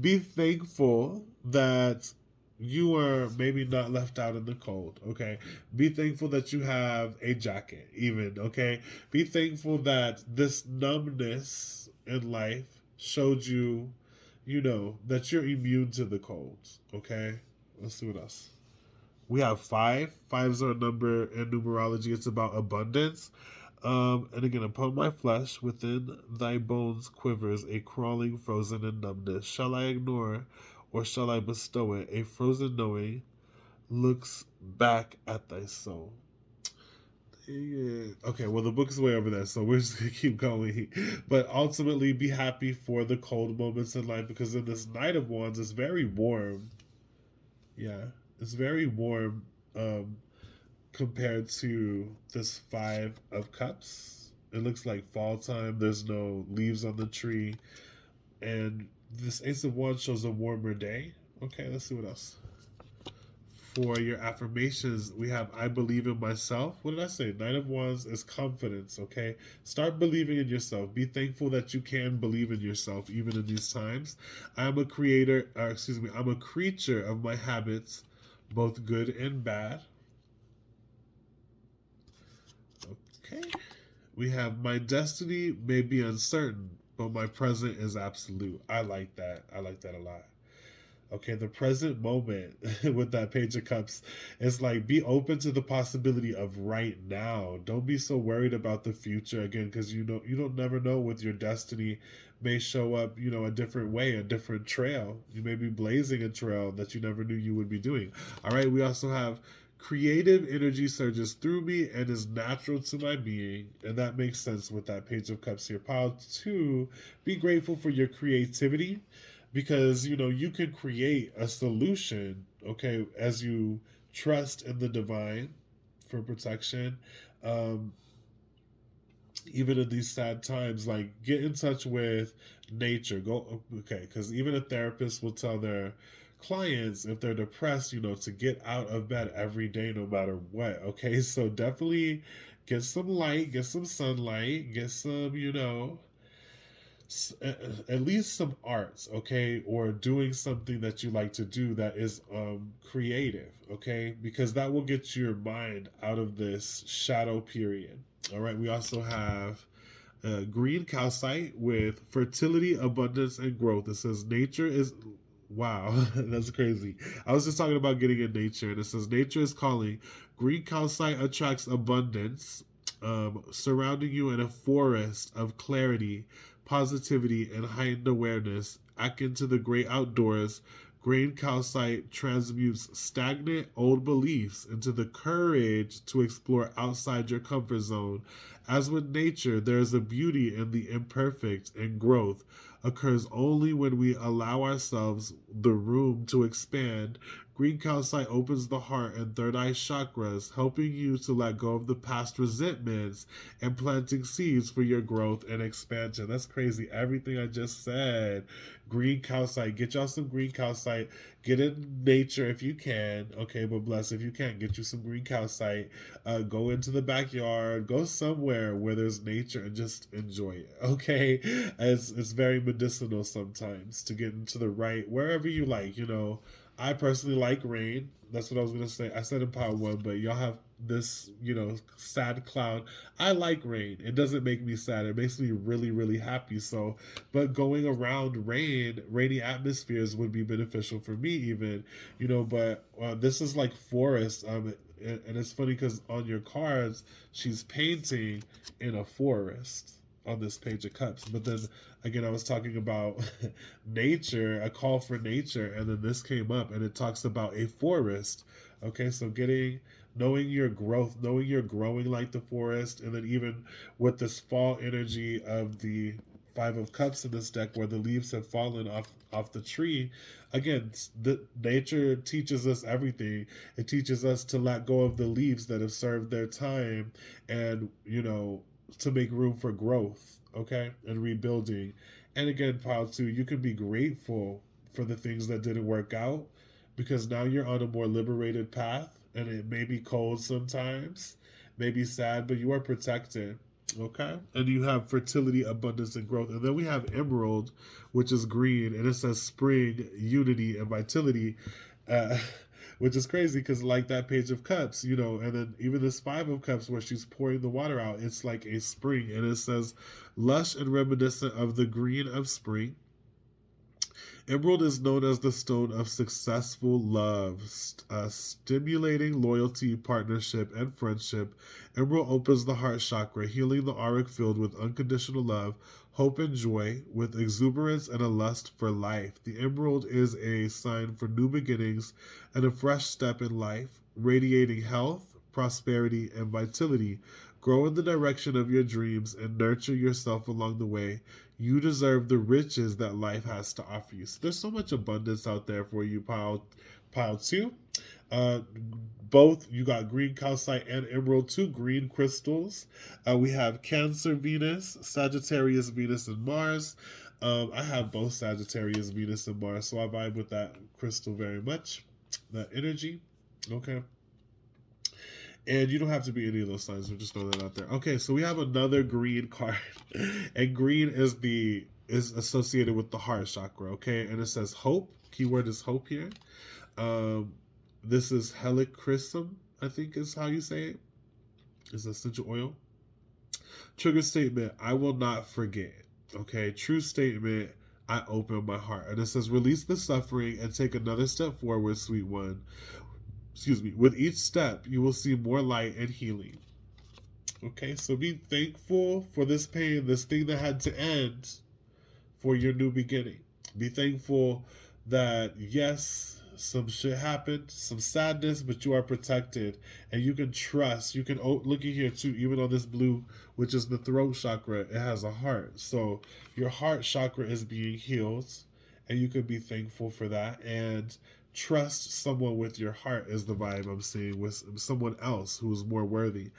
Be thankful that you are maybe not left out in the cold. Okay, be thankful that you have a jacket, even. Okay, be thankful that this numbness in life showed you, that you're immune to the colds. Okay, let's see what else. We have five. Fives are a number in numerology. It's about abundance. And again, upon my flesh, within thy bones quivers a crawling, frozen in numbness. Shall I ignore, or shall I bestow it? A frozen knowing looks back at thy soul. Yeah. Okay, well, the book is way over there, so we're just gonna keep going. But ultimately, be happy for the cold moments in life, because in this Knight of Wands, it's very warm. Yeah, it's very warm. Compared to this Five of Cups. It looks like fall time. There's no leaves on the tree. And this Ace of Wands shows a warmer day. Okay, let's see what else. For your affirmations, we have I believe in myself. What did I say? Knight of Wands is confidence, okay? Start believing in yourself. Be thankful that you can believe in yourself even in these times. I'm a creator, I'm a creature of my habits, both good and bad. Okay. We have my destiny may be uncertain, but my present is absolute. I like that. I like that a lot. Okay, the present moment with that Page of Cups is like be open to the possibility of right now. Don't be so worried about the future again, because you don't never know with your destiny may show up, a different way, a different trail. You may be blazing a trail that you never knew you would be doing. All right, we also have creative energy surges through me and is natural to my being, and that makes sense with that Page of Cups here. Pile 2, be grateful for your creativity, because you can create a solution, okay, as you trust in the divine for protection. um Even in these sad times, like get in touch with nature. Go, okay, because even a therapist will tell their clients if they're depressed, to get out of bed every day no matter what. Okay, so definitely get some light, get some sunlight, get some, at least some arts, okay, or doing something that you like to do that is creative, okay, because that will get your mind out of this shadow period. All right, we also have green calcite with fertility, abundance, and growth. It says nature is, wow, that's crazy. I was just talking about getting in nature, and it says nature is calling. Green calcite attracts abundance, surrounding you in a forest of clarity, positivity, and heightened awareness. Akin to the great outdoors, green calcite transmutes stagnant old beliefs into the courage to explore outside your comfort zone. As with nature, there is a beauty in the imperfect, and growth occurs only when we allow ourselves the room to expand. Green calcite opens the heart and third eye chakras, helping you to let go of the past resentments and planting seeds for your growth and expansion. That's crazy. Everything I just said. Green calcite. Get y'all some green calcite. Get in nature if you can. Okay, but bless if you can't, get you some green calcite. Go into the backyard. Go somewhere where there's nature and just enjoy it. Okay, it's very medicinal sometimes to get into the right wherever you like. I personally like rain. That's what I was gonna say. I said in part one, but y'all have this, sad cloud. I like rain. It doesn't make me sad. It makes me really, really happy. So, but going around rainy atmospheres would be beneficial for me, even, But this is like forest. And it's funny because on your cards, she's painting in a forest on this Page of Cups. But then again, I was talking about nature, a call for nature, and then this came up and it talks about a forest. Okay, so knowing your growth, knowing you're growing like the forest, and then even with this fall energy of the Five of Cups in this deck, where the leaves have fallen off the tree. Again, the nature teaches us everything. It teaches us to let go of the leaves that have served their time, and to make room for growth, okay, and rebuilding. And again, pile two, you can be grateful for the things that didn't work out, because now you're on a more liberated path, and it may be cold sometimes, may be sad, but you are protected. Okay. And you have fertility, abundance, and growth. And then we have emerald, which is green, and it says spring, unity, and vitality. Uh, which is crazy because, like that Page of Cups, and then even this Five of Cups where she's pouring the water out, it's like a spring. And it says, lush and reminiscent of the green of spring. Emerald is known as the stone of successful love, stimulating loyalty, partnership, and friendship. Emerald opens the heart chakra, healing the auric field with unconditional love, hope, and joy, with exuberance and a lust for life. The emerald is a sign for new beginnings and a fresh step in life, radiating health, prosperity, and vitality. Grow in the direction of your dreams and nurture yourself along the way. You deserve the riches that life has to offer you. So there's so much abundance out there for you, pile two. Uh, Both you got green calcite and emerald, two green crystals. We have Cancer Venus, Sagittarius Venus, and Mars. I have both Sagittarius Venus and Mars, so I vibe with that crystal very much. That energy. Okay. And you don't have to be any of those signs. We're just throwing that out there. Okay, so we have another green card. And green is associated with the heart chakra, okay? And it says hope. Keyword is hope here. Um, this is helichrysum, I think is how you say it. It's essential oil. Trigger statement, I will not forget. Okay, true statement, I open my heart. And it says, release the suffering and take another step forward, sweet one. Excuse me. With each step, you will see more light and healing. Okay, so be thankful for this pain, this thing that had to end, for your new beginning. Be thankful that, yes, some shit happened, some sadness, but you are protected and you can trust. You can, look at here too, even on this blue, which is the throat chakra, it has a heart. So your heart chakra is being healed and you can be thankful for that. And trust someone with your heart is the vibe I'm seeing, with someone else who's more worthy.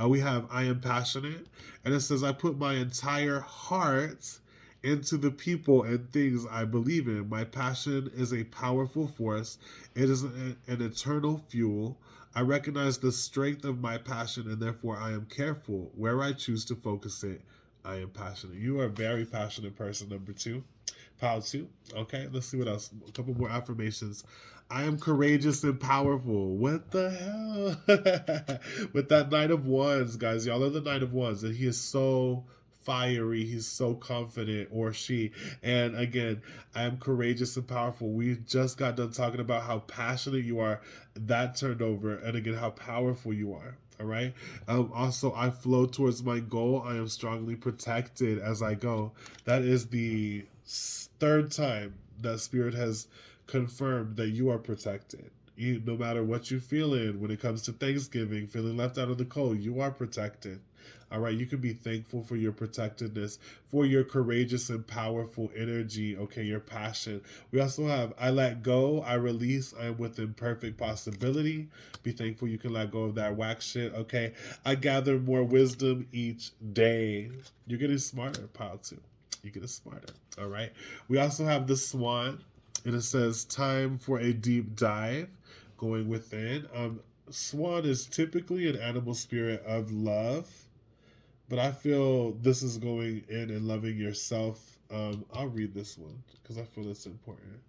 We have I am passionate, and it says I put my entire heart into the people and things I believe in. My passion is a powerful force. It is an eternal fuel. I recognize the strength of my passion and therefore I am careful where I choose to focus it. I am passionate. You are a very passionate person, number two. Pile two. Okay, let's see what else. A couple more affirmations. I am courageous and powerful. What the hell? With that Knight of Wands, guys. Y'all are the Knight of Wands. And he is so fiery. He's so confident, or she. And again, I am courageous and powerful. We just got done talking about how passionate you are. That turned over. And again, how powerful you are. All right. Also, I flow towards my goal. I am strongly protected as I go. That is the third time that Spirit has confirmed that you are protected. No matter what you're feeling when it comes to Thanksgiving, feeling left out of the cold, you are protected. All right, you can be thankful for your protectedness, for your courageous and powerful energy, okay, your passion. We also have I let go, I release, I'm within perfect possibility. Be thankful you can let go of that whack shit, okay? I gather more wisdom each day. You're getting smarter, pile two. You're getting smarter, all right? We also have the swan, and it says time for a deep dive, going within. Swan is typically an animal spirit of love, but I feel this is going in and loving yourself. I'll read this one because I feel it's important.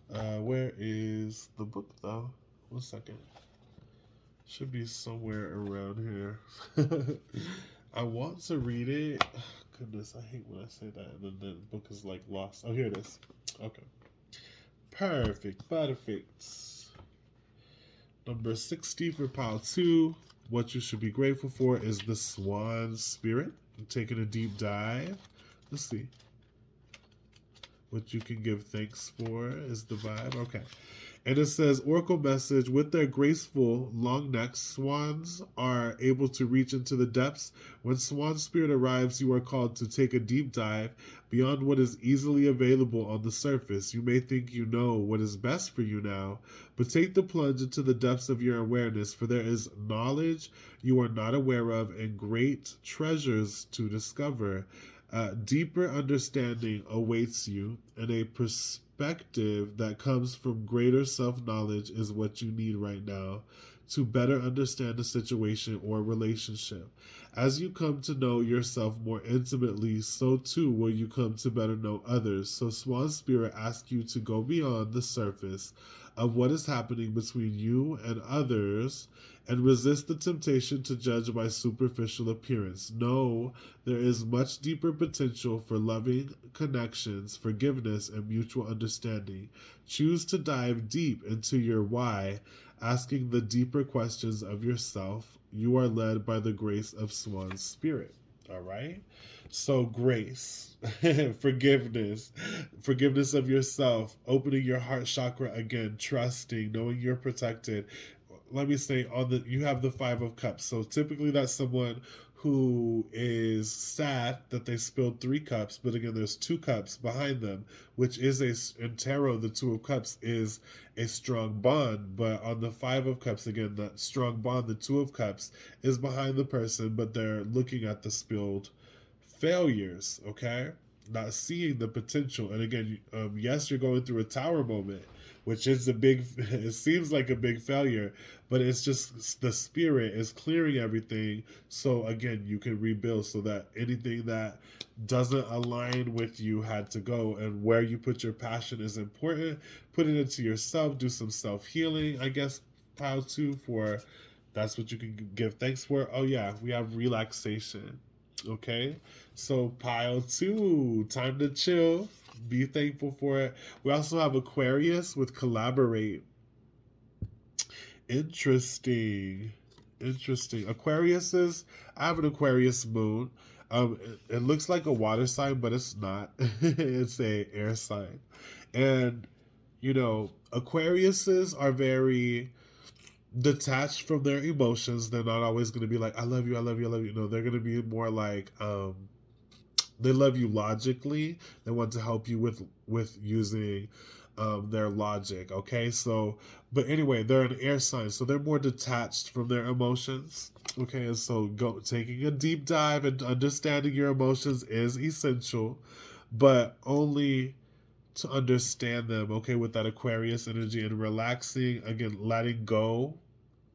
Where is the book though? 1 second. Should be somewhere around here. I want to read it. Goodness, I hate when I say that and then the book is like lost. Oh, here it is. Okay. Perfect. Perfect. Number 60 for pile 2. What you should be grateful for is the swan spirit. I'm taking a deep dive. Let's see. What you can give thanks for is the vibe. Okay. And it says, Oracle message, with their graceful long necks, swans are able to reach into the depths. When swan spirit arrives, you are called to take a deep dive beyond what is easily available on the surface. You may think you know what is best for you now, but take the plunge into the depths of your awareness, for there is knowledge you are not aware of and great treasures to discover. Deeper understanding awaits you, and a perspective that comes from greater self-knowledge is what you need right now to better understand a situation or relationship. As you come to know yourself more intimately, so too will you come to better know others. So Swan Spirit asks you to go beyond the surface of what is happening between you and others and resist the temptation to judge by superficial appearance. No, there is much deeper potential for loving connections, forgiveness, and mutual understanding. Choose to dive deep into your why, asking the deeper questions of yourself. You are led by the grace of Swan's Spirit. All right? So, grace, forgiveness, forgiveness of yourself, opening your heart chakra again, trusting, knowing you're protected. Let me say, you have the Five of Cups. So, typically, that's someone who is sad that they spilled 3 cups, but again, there's 2 cups behind them, which is in tarot, the Two of Cups is a strong bond. But on the Five of Cups, again, that strong bond, the Two of Cups, is behind the person, but they're looking at the spilled failures, okay? Not seeing the potential. And again, yes, you're going through a tower moment, which is a big, it seems like a big failure, but it's just the spirit is clearing everything. So again, you can rebuild so that anything that doesn't align with you had to go. And where you put your passion is important. Put it into yourself, do some self healing, I guess, pile 2 for that's what you can give thanks for. Oh, yeah, we have relaxation. Okay, so pile 2, time to chill, be thankful for it. We also have Aquarius with collaborate. Interesting. Interesting. Aquarius is, I have an Aquarius moon. It looks like a water sign, but it's not. It's a air sign. And, Aquariuses are very detached from their emotions. They're not always going to be like, I love you, I love you, I love you. No, they're going to be more like, they love you logically. They want to help you with using their logic. Okay, so but anyway, they're an air sign, so they're more detached from their emotions. Okay, and so taking a deep dive and understanding your emotions is essential, but only to understand them. Okay, with that Aquarius energy and relaxing again, letting go.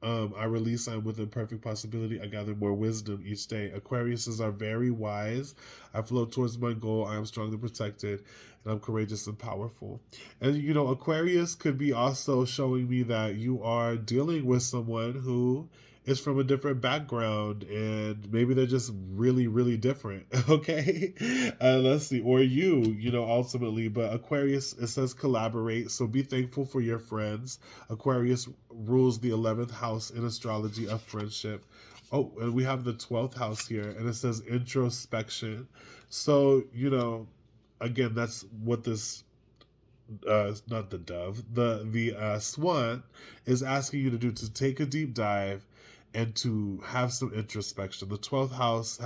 I release I'm with a perfect possibility. I gather more wisdom each day. Aquariuses are very wise. I float towards my goal. I am strongly protected, and I'm courageous and powerful. And Aquarius could be also showing me that you are dealing with someone who is from a different background, and maybe they're just really, really different. Okay, let's see, or ultimately. But Aquarius, it says collaborate, so be thankful for your friends. Aquarius rules the 11th house in astrology of friendship. Oh, and we have the 12th house here, and it says introspection. So, again, that's what this, not the dove, the swan is asking you to do, to take a deep dive and to have some introspection. The 12th house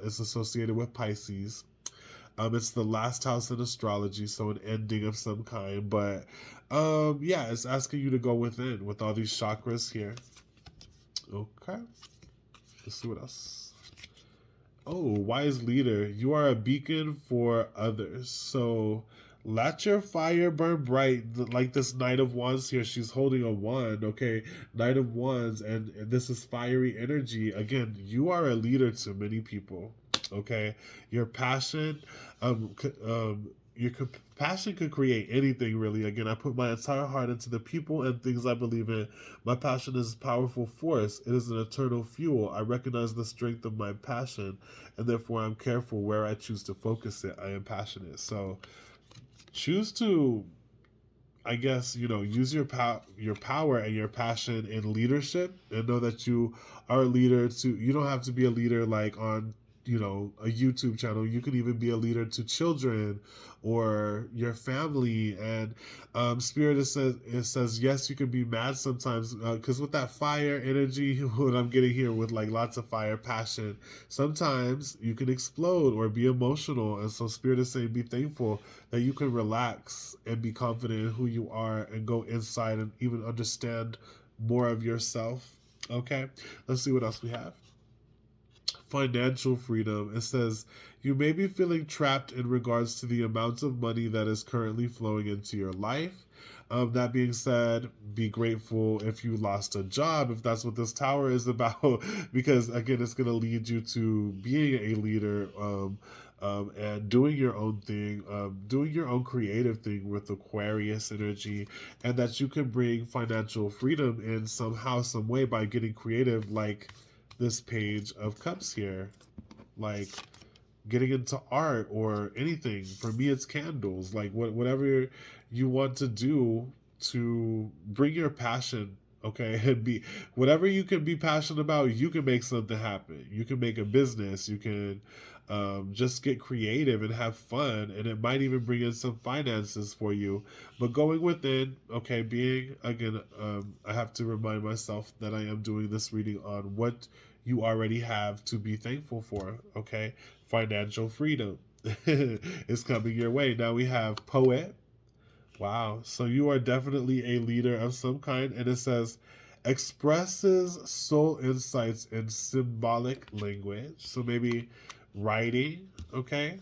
is associated with Pisces. It's the last house in astrology, so an ending of some kind. But yeah, it's asking you to go within with all these chakras here. Okay, let's see what else. Oh, wise leader, you are a beacon for others. So let your fire burn bright, like this Knight of Wands here. She's holding a wand, okay? Knight of Wands, and this is fiery energy. Again, you are a leader to many people, okay? Your passion, your passion could create anything, really. Again, I put my entire heart into the people and things I believe in. My passion is a powerful force. It is an eternal fuel. I recognize the strength of my passion, and therefore I'm careful where I choose to focus it. I am passionate. So choose to, I guess, use your power and your passion in leadership, and know that you are a leader to. You don't have to be a leader like on a YouTube channel. You can even be a leader to children or your family. And Spirit, it says yes, you can be mad sometimes, because with that fire energy, what I'm getting here with like lots of fire passion, sometimes you can explode or be emotional. And so Spirit is saying be thankful that you can relax and be confident in who you are and go inside and even understand more of yourself. Okay, let's see what else we have. Financial freedom. It says, you may be feeling trapped in regards to the amount of money that is currently flowing into your life. That being said, be grateful if you lost a job, if that's what this tower is about, because again, it's going to lead you to being a leader, and doing your own thing, doing your own creative thing with Aquarius energy, and that you can bring financial freedom in somehow, some way by getting creative, like this Page of Cups here, like getting into art or anything. For me, it's candles, like whatever you want to do to bring your passion. Okay, and be whatever you can be passionate about, you can make something happen. You can make a business. You can just get creative and have fun, and it might even bring in some finances for you. But going within, okay, being again, I have to remind myself that I am doing this reading on what you already have to be thankful for. Okay, financial freedom is coming your way. Now we have poet. Wow. So you are definitely a leader of some kind. And it says, expresses soul insights in symbolic language. So maybe writing. Okay.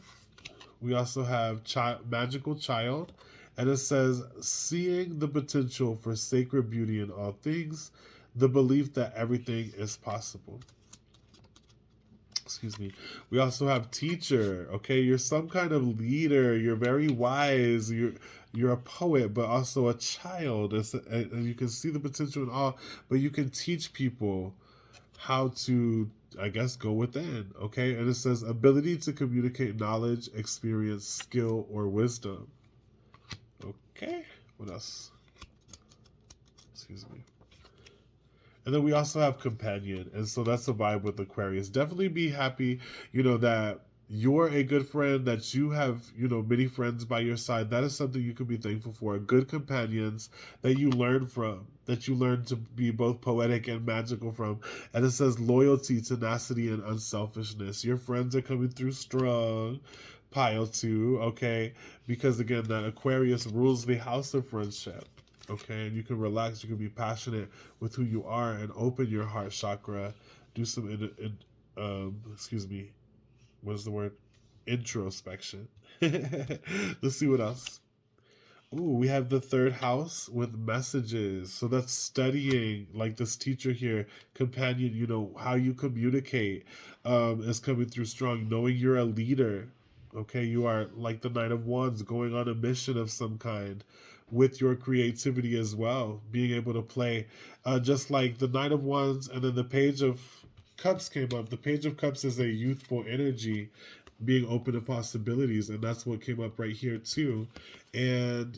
We also have magical child. And it says, seeing the potential for sacred beauty in all things, the belief that everything is possible. Excuse me. We also have teacher. Okay, you're some kind of leader. You're very wise. You're a poet, but also a child. And you can see the potential in all. But you can teach people how to, I guess, go within. Okay, and it says ability to communicate knowledge, experience, skill, or wisdom. Okay, what else? Excuse me. And then we also have companion. And so that's the vibe with Aquarius. Definitely be happy, that you're a good friend, that you have, many friends by your side. That is something you can be thankful for. Good companions that you learn from, that you learn to be both poetic and magical from. And it says loyalty, tenacity, and unselfishness. Your friends are coming through strong. Pile 2, okay? Because again, that Aquarius rules the house of friendship. Okay, and you can relax, you can be passionate with who you are and open your heart chakra. Do some excuse me, what is the word? Introspection. Let's see what else. Ooh, we have the third house with messages. So that's studying, like this teacher here, companion, how you communicate is coming through strong. Knowing you're a leader. Okay, you are like the Knight of Wands going on a mission of some kind with your creativity as well. Being able to play just like the Knight of Wands and then the Page of Cups came up. The Page of Cups is a youthful energy, being open to possibilities, and that's what came up right here too. And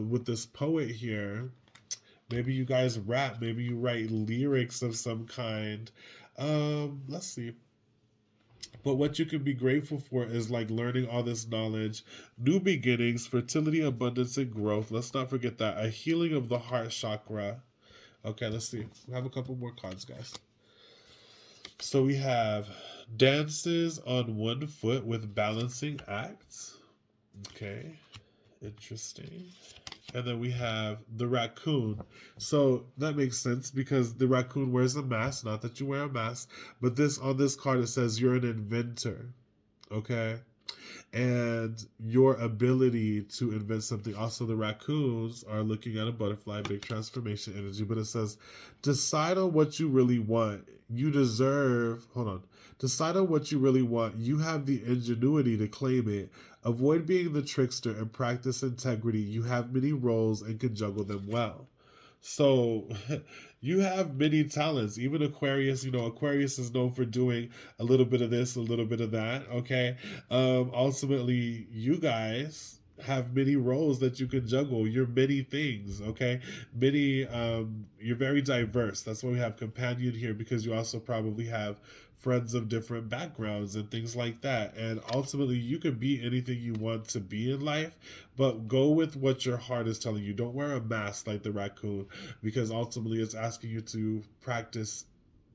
with this poet here, maybe you guys rap, maybe you write lyrics of some kind. Let's see. But what you can be grateful for is like learning all this knowledge, new beginnings, fertility, abundance, and growth. Let's not forget that. A healing of the heart chakra. Okay, let's see. We have a couple more cards, guys. So we have dances on one foot with balancing acts. Okay, interesting. And then we have the raccoon. So that makes sense because the raccoon wears a mask. Not that you wear a mask, but on this card it says you're an inventor. Okay, and your ability to invent something. Also, the raccoons are looking at a butterfly, big transformation energy, but it says, decide on what you really want. You deserve, hold on, decide on what you really want. You have the ingenuity to claim it. Avoid being the trickster and practice integrity. You have many roles and can juggle them well. So you have many talents. Even Aquarius, Aquarius is known for doing a little bit of this, a little bit of that. Okay. Ultimately, you guys have many roles that you can juggle. You're many things. Okay. You're very diverse. That's why we have companion here, because you also probably have friends of different backgrounds and things like that. And ultimately, you can be anything you want to be in life, but go with what your heart is telling you. Don't wear a mask like the raccoon, because ultimately it's asking you to practice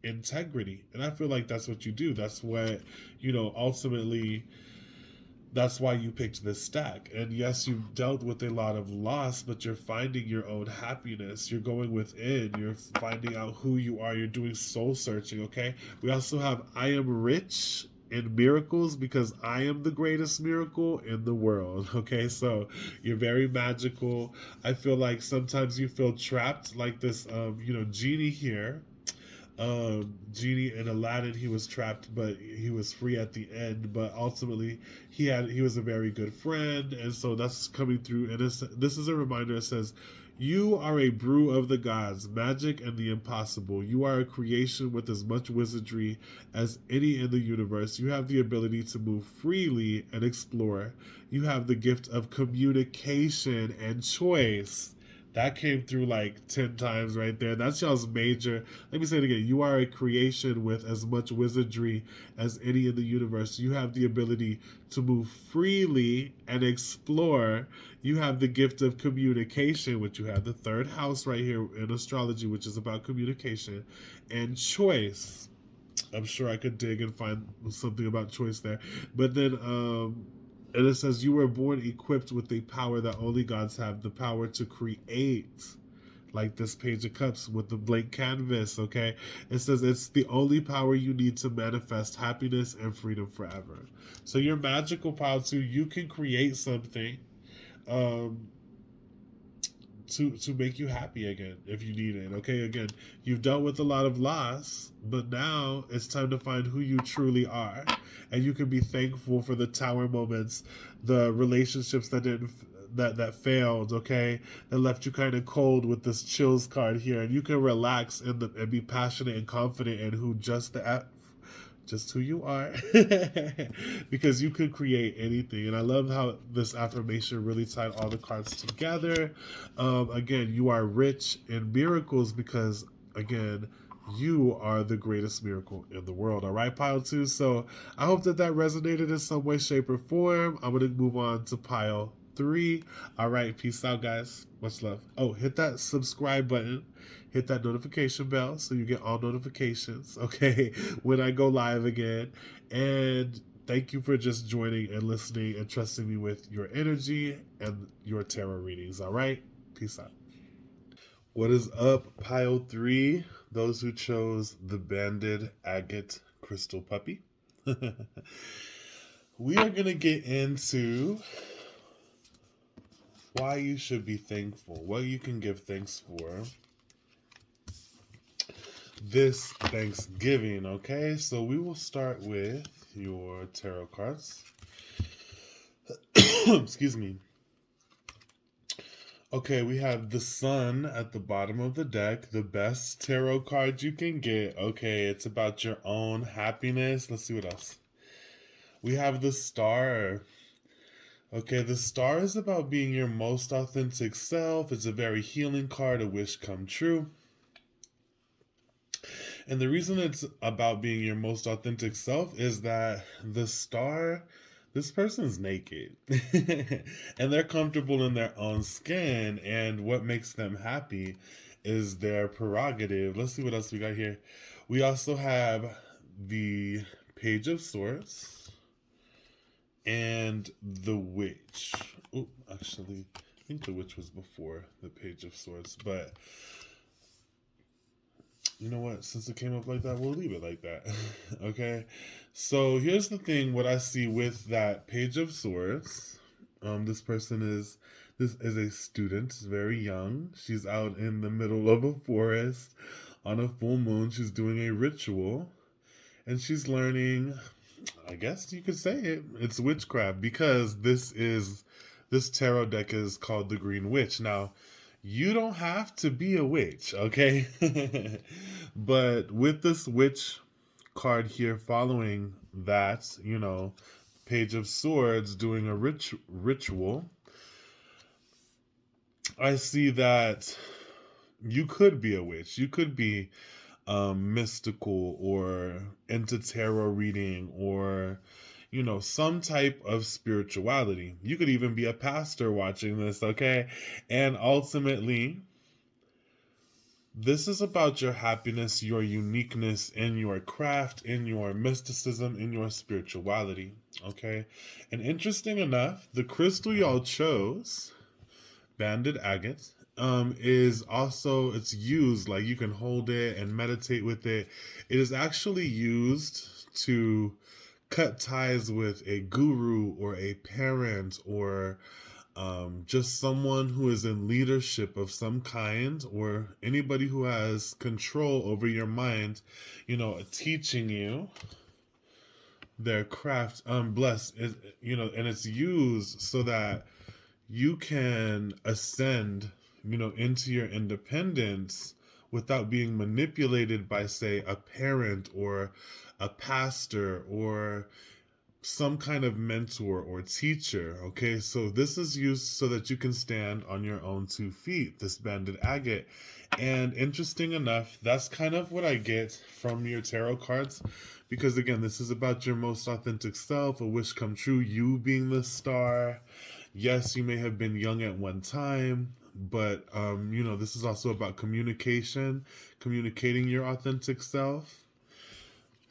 integrity. And I feel like that's what you do. That's what, ultimately That's why you picked this stack. And yes, you've dealt with a lot of loss, but you're finding your own happiness. You're going within. You're finding out who you are. You're doing soul searching, okay? We also have I am rich in miracles because I am the greatest miracle in the world, okay? So you're very magical. I feel like sometimes you feel trapped, like this, genie here, genie in Aladdin. He was trapped, but he was free at the end. But ultimately, he was a very good friend, and so that's coming through. And this is a reminder. It says, "You are a brew of the gods, magic and the impossible. You are a creation with as much wizardry as any in the universe. You have the ability to move freely and explore. You have the gift of communication and choice." That came through like 10 times right there. That's y'all's major. Let me say it again. You are a creation with as much wizardry as any in the universe. You have the ability to move freely and explore. You have the gift of communication, which you have the third house right here in astrology, which is about communication and choice. I'm sure I could dig and find something about choice there. But then, and it says, you were born equipped with a power that only gods have, the power to create. Like this Page of Cups with the blank canvas, okay? It says it's the only power you need to manifest happiness and freedom forever. So your magical power too, you can create something um, to make you happy again if you need it. Okay, again, you've dealt with a lot of loss, but now it's time to find who you truly are, and you can be thankful for the tower moments, the relationships that didn't that failed, okay, that left you kind of cold with this chills card here, and you can relax and be passionate and confident in who just who you are because you could create anything. And I love how this affirmation really tied all the cards together. Again, you are rich in miracles because, again, you are the greatest miracle in the world. All right, pile two. So I hope that resonated in some way, shape, or form. I'm going to move on to pile three. All right, peace out, guys. Much love. Oh, hit that subscribe button, hit that notification bell so you get all notifications, okay, when I go live again. And thank you for just joining and listening and trusting me with your energy and your tarot readings. All right, peace out. What is up, pile three? Those who chose the banded agate crystal puppy. We are going to get into why you should be thankful, what you can give thanks for this Thanksgiving, okay? So we will start with your tarot cards. Excuse me. Okay, we have the Sun at the bottom of the deck, the best tarot card you can get. Okay, it's about your own happiness. Let's see what else. We have the Star. Okay, the Star is about being your most authentic self. It's a very healing card, a wish come true. And the reason it's about being your most authentic self is that the Star, this person's naked and they're comfortable in their own skin, and what makes them happy is their prerogative. Let's see what else we got here. We also have the Page of Swords and the Witch. Oh, actually, I think the Witch was before the Page of Swords, but you know what? Since it came up like that, we'll leave it like that. Okay. So here's the thing. What I see with that Page of Swords, this is a student, very young. She's out in the middle of a forest on a full moon. She's doing a ritual, and she's learning. I guess you could say it's witchcraft, because this tarot deck is called the Green Witch. Now, you don't have to be a witch, okay? But with this witch card here following that, Page of Swords doing a ritual, I see that you could be a witch. You could be mystical or into tarot reading, or some type of spirituality. You could even be a pastor watching this, okay? And ultimately, This is about your happiness, your uniqueness in your craft, in your mysticism, in your spirituality. Okay. And interesting enough, the crystal y'all chose, banded agate, is also, it's used, like you can hold it and meditate with it. It is actually used to cut ties with a guru or a parent, or just someone who is in leadership of some kind, or anybody who has control over your mind, teaching you their craft. Blessed, and it's used so that you can ascend, into your independence without being manipulated by, say, a parent or a pastor or some kind of mentor or teacher. Okay, so this is used so that you can stand on your own 2 feet, this banded agate. And interesting enough, that's kind of what I get from your tarot cards, because again, this is about your most authentic self, a wish come true, you being the star. Yes, you may have been young at one time, but this is also about communication, communicating your authentic self,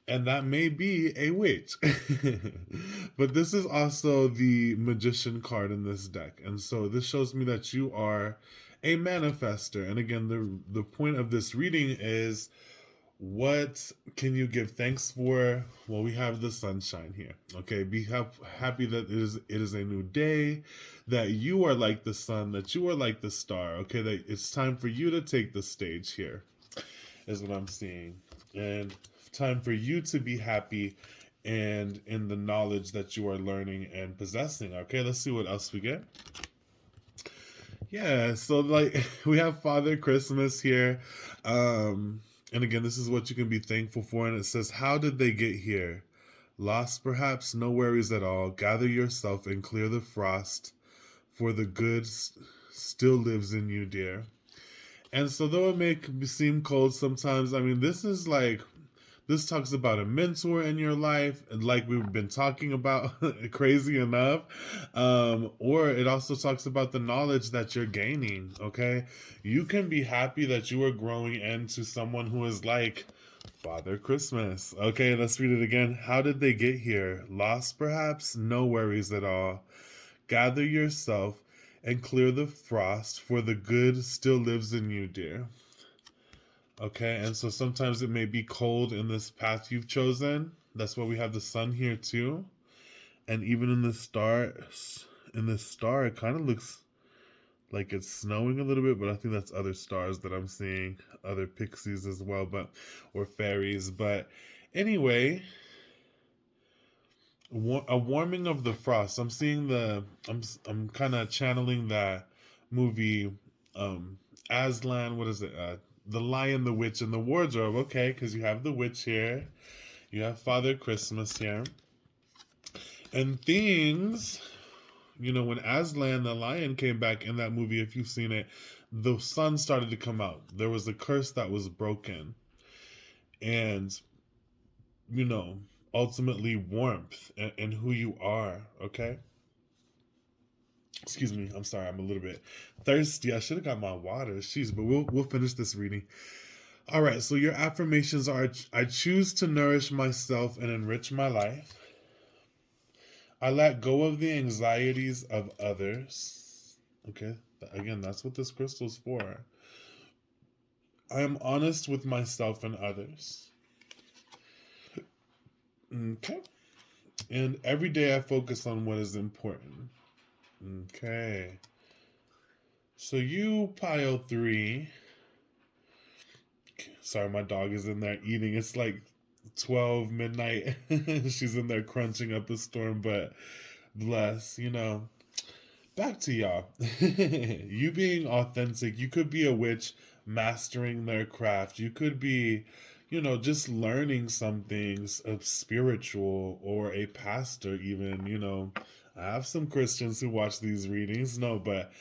and that may be a witch. But this is also the magician card in this deck. And so this shows me that you are a manifester. And again, the point of this reading is, what can you give thanks for? Well, we have the sunshine here. Okay, be happy that it is a new day, that you are like the sun, that you are like the star. Okay, that it's time for you to take the stage here, is what I'm seeing. And time for you to be happy and in the knowledge that you are learning and possessing. Okay, let's see what else we get. Yeah, so like we have Father Christmas here. And again, this is what you can be thankful for. And it says, how did they get here? Lost perhaps? No worries at all. Gather yourself and clear the frost, for the good still lives in you, dear. And so though it may seem cold sometimes, I mean, this talks about a mentor in your life, like we've been talking about, crazy enough. Or it also talks about the knowledge that you're gaining, okay? You can be happy that you are growing into someone who is like Father Christmas. Okay, let's read it again. How did they get here? Lost perhaps? No worries at all. Gather yourself and clear the frost, for the good still lives in you, dear. Okay, and so sometimes it may be cold in this path you've chosen. That's why we have the sun here too. And even in this star, it kind of looks like it's snowing a little bit, but I think that's other stars that I'm seeing, other pixies as well, or fairies. But anyway, a warming of the frost. I'm seeing I'm kind of channeling that movie, Aslan. What is it? The Lion, the Witch, and the Wardrobe. Okay, because you have the witch here, you have Father Christmas here, and things. When Aslan the lion came back in that movie, if you've seen it, the sun started to come out. There was a curse that was broken, and you know, ultimately warmth and who you are. Okay. Excuse me. I'm sorry. I'm a little bit thirsty. I should have got my water. Jeez, but we'll finish this reading. All right. So your affirmations are: I choose to nourish myself and enrich my life. I let go of the anxieties of others. Okay. Again, that's what this crystal's for. I am honest with myself and others. Okay. And every day I focus on what is important. Okay. So you, pile 3. Sorry, my dog is in there eating. It's like 12 midnight. She's in there crunching up a storm, but bless, back to y'all. You being authentic. You could be a witch mastering their craft. You could be, just learning some things of spiritual, or a pastor even, I have some Christians who watch these readings. No, but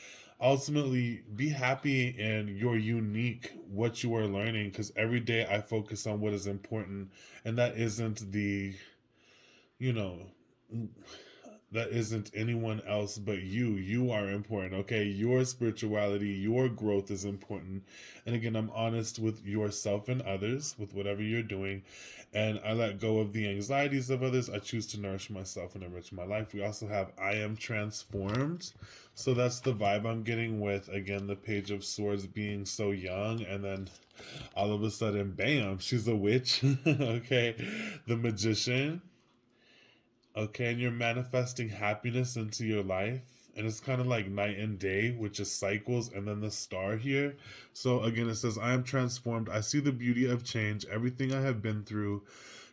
ultimately be happy in your unique, what you are learning, because every day I focus on what is important, and that isn't the, you know that isn't anyone else but you. You are important, okay? Your spirituality, your growth is important. And again, I'm honest with yourself and others with whatever you're doing. And I let go of the anxieties of others. I choose to nourish myself and enrich my life. We also have I am transformed. So that's the vibe I'm getting with, again, the Page of Swords being so young. And then all of a sudden, bam, she's a witch. Okay. The Magician. Okay, and you're manifesting happiness into your life. And it's kind of like night and day, which is cycles, and then the star here. So again, it says, I am transformed. I see the beauty of change. Everything I have been through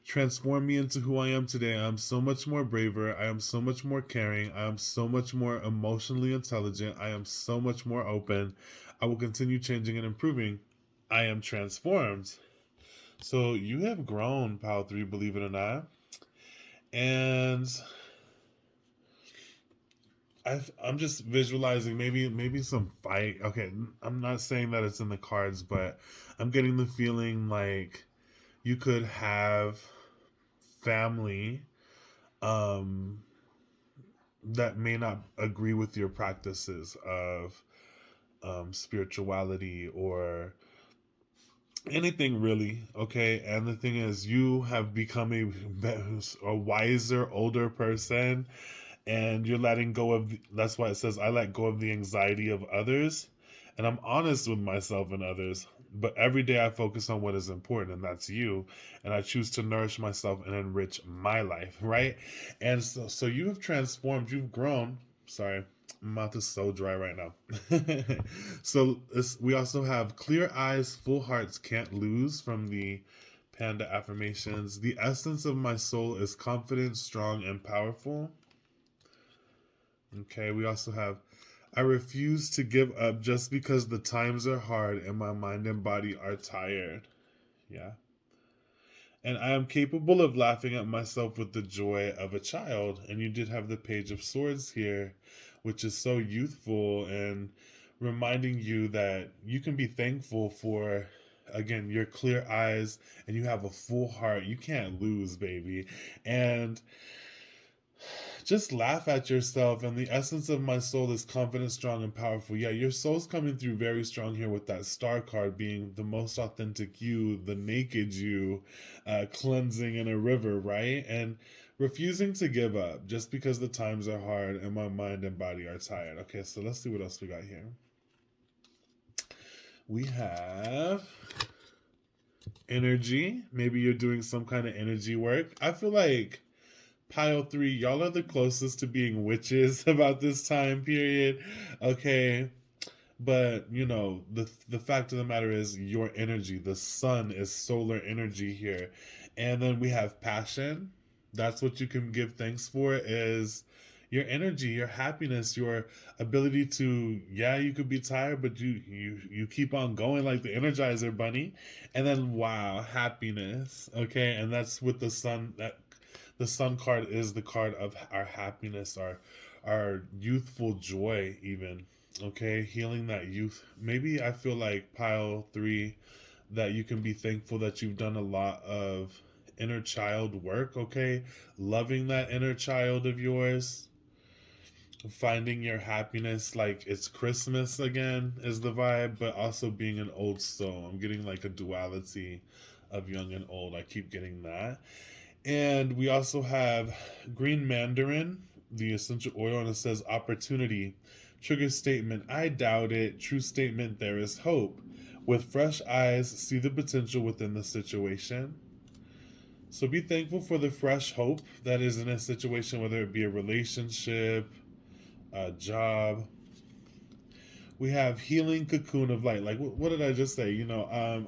transform me into who I am today. I am so much more braver. I am so much more caring. I am so much more emotionally intelligent. I am so much more open. I will continue changing and improving. I am transformed. So you have grown, Pal 3, believe it or not. And I'm just visualizing maybe some fight. Okay, I'm not saying that it's in the cards, but I'm getting the feeling like you could have family um, that may not agree with your practices of spirituality or anything really. Okay, and the thing is, you have become a wiser, older person, and you're letting go of that's why it says I let go of the anxiety of others, and I'm honest with myself and others, but every day I focus on what is important, and that's you, and I choose to nourish myself and enrich my life, right? And so you have transformed, you've grown. Sorry, my mouth is so dry right now. So we also have clear eyes, full hearts can't lose from the Panda affirmations. The essence of my soul is confident, strong, and powerful. Okay, we also have I refuse to give up just because the times are hard and my mind and body are tired. Yeah. And I am capable of laughing at myself with the joy of a child. And you did have the Page of Swords here, which is so youthful and reminding you that you can be thankful for, again, your clear eyes and you have a full heart. You can't lose, baby. And just laugh at yourself. And the essence of my soul is confident, strong, and powerful. Yeah, your soul's coming through very strong here with that star card being the most authentic you, the naked you, cleansing in a river, right? And refusing to give up just because the times are hard and my mind and body are tired. Okay, so let's see what else we got here. We have energy. Maybe you're doing some kind of energy work. I feel like Pile 3, y'all are the closest to being witches about this time period. Okay. But the fact of the matter is your energy. The sun is solar energy here. And then we have passion. That's what you can give thanks for is your energy, your happiness, your ability to, yeah, you could be tired, but you keep on going like the Energizer Bunny. And then wow, happiness. Okay, and that's with the sun. That the sun card is the card of our happiness, our youthful joy, even. Okay, healing that youth. Maybe I feel like Pile 3 that you can be thankful that you've done a lot of inner child work. Okay, loving that inner child of yours, finding your happiness like it's Christmas again is the vibe, but also being an old soul. I'm getting like a duality of young and old. I keep getting that. And we also have green mandarin, the essential oil, and it says opportunity. Trigger statement, I doubt it. True statement, there is hope. With fresh eyes, see the potential within the situation. So be thankful for the fresh hope that is in a situation, whether it be a relationship, a job. We have healing cocoon of light. Like, what did I just say?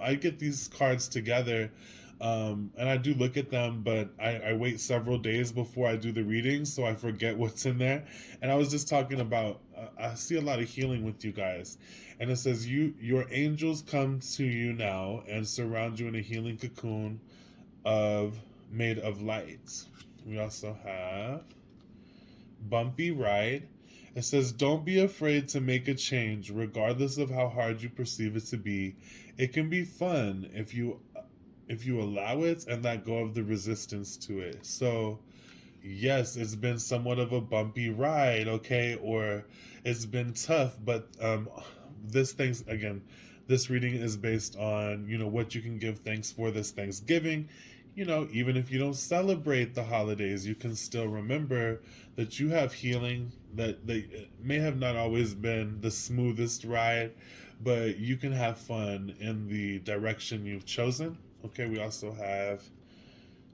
I get these cards together, and I do look at them, but I wait several days before I do the reading, so I forget what's in there. And I was just talking about, I see a lot of healing with you guys, and it says your angels come to you now and surround you in a healing cocoon of made of light. We also have bumpy ride. It says, don't be afraid to make a change, regardless of how hard you perceive it to be. It can be fun if you allow it and let go of the resistance to it. So Yes, it's been somewhat of a bumpy ride, okay, or it's been tough, but this thing's again, this reading is based on, what you can give thanks for this Thanksgiving. Even if you don't celebrate the holidays, you can still remember that you have healing, that they may have not always been the smoothest ride, but you can have fun in the direction you've chosen. Okay, we also have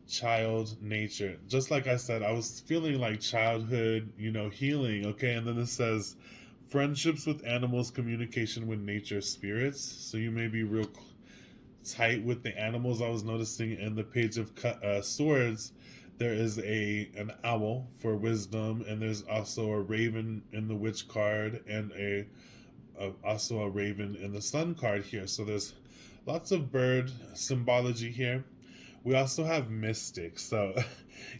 child nature. Just like I said, I was feeling like childhood, healing. Okay. And then it says friendships with animals, communication with nature spirits. So you may be real tight with the animals. I was noticing in the page of swords, there is an owl for wisdom, and there's also a raven in the witch card, and also a raven in the sun card here. So there's lots of bird symbology here. We also have mystics. So,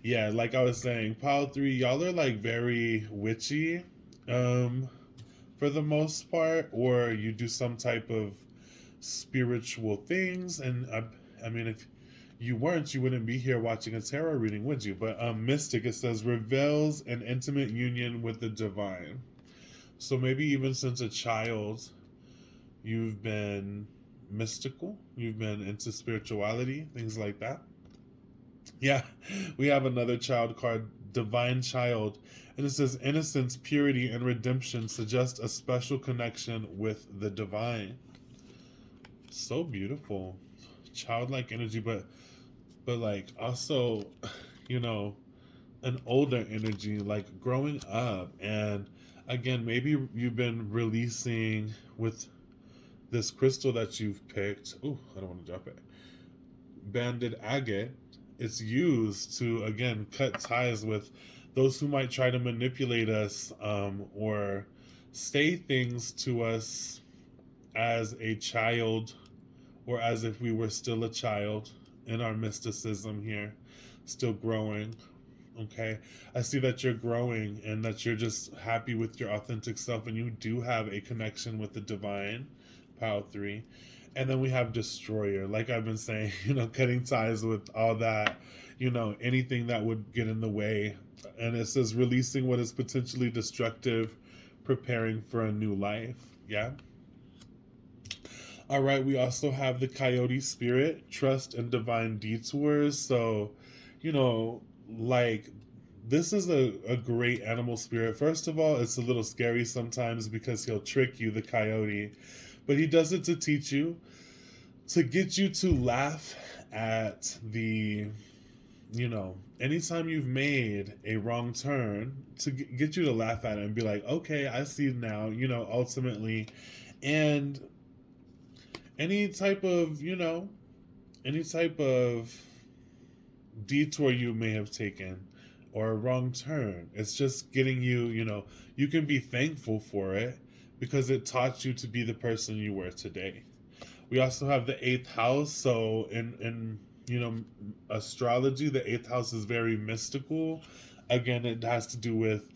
yeah, like I was saying, pile three, y'all are like very witchy, um, for the most part, or you do some type of spiritual things. And I mean, if you weren't, you wouldn't be here watching a tarot reading, would you? But mystic, it says reveals an intimate union with the divine. So maybe even since a child, you've been mystical, you've been into spirituality, things like that. Yeah, we have another child card, Divine Child, and it says innocence, purity, and redemption suggest a special connection with the divine. So beautiful, childlike energy, but like also, you know, an older energy, like growing up, and again, maybe you've been releasing with this crystal that you've picked. Ooh, I don't want to drop it. Banded agate. It's used to again cut ties with those who might try to manipulate us, or say things to us as a child, or as if we were still a child in our mysticism here, still growing. Okay, I see that you're growing and that you're just happy with your authentic self, and you do have a connection with the divine. Pile three. And then we have destroyer, like I've been saying, cutting ties with all that, anything that would get in the way. And it says releasing what is potentially destructive, preparing for a new life. Yeah. All right, we also have the coyote spirit, trust and divine detours. So, you know, like this is a great animal spirit. First of all, it's a little scary sometimes because he'll trick you, the coyote, but he does it to teach you, to get you to laugh at anytime you've made a wrong turn, to get you to laugh at it and be like, okay, I see now, ultimately. And any type of, any type of detour you may have taken or a wrong turn, it's just getting you, you can be thankful for it because it taught you to be the person you were today. We also have the eighth house. So in astrology, the eighth house is very mystical. Again, it has to do with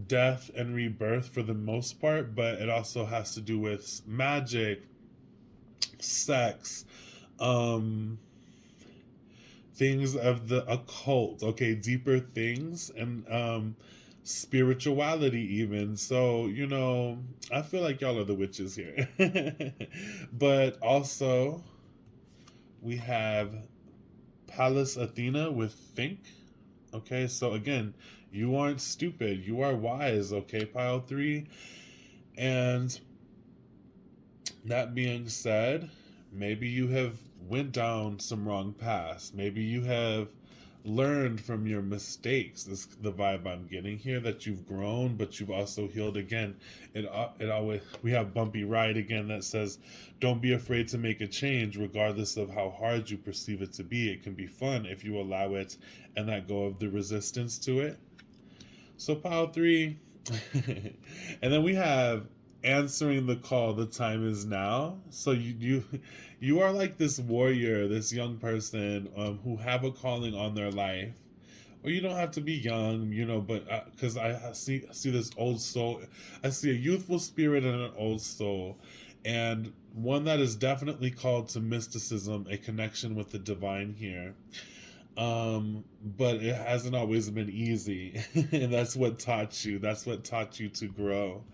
death and rebirth for the most part, but it also has to do with magic, sex, um, things of the occult, okay, deeper things, and spirituality even. So, I feel like y'all are the witches here. But also, we have Pallas Athena with think. Okay, so again, you aren't stupid, you are wise, okay, pile three. And that being said, maybe you have went down some wrong paths. Maybe you have learned from your mistakes. This is the vibe I'm getting here, that you've grown, but you've also healed. Again, it always, we have bumpy ride again that says, don't be afraid to make a change, regardless of how hard you perceive it to be. It can be fun if you allow it and let go of the resistance to it. So pile three. And then we have answering the call, the time is now. So you are like this warrior, this young person, who have a calling on their life. Or you don't have to be young, but because I see this old soul. I see a youthful spirit and an old soul, and one that is definitely called to mysticism, a connection with the divine here. but it hasn't always been easy. And that's what taught you. That's what taught you to grow.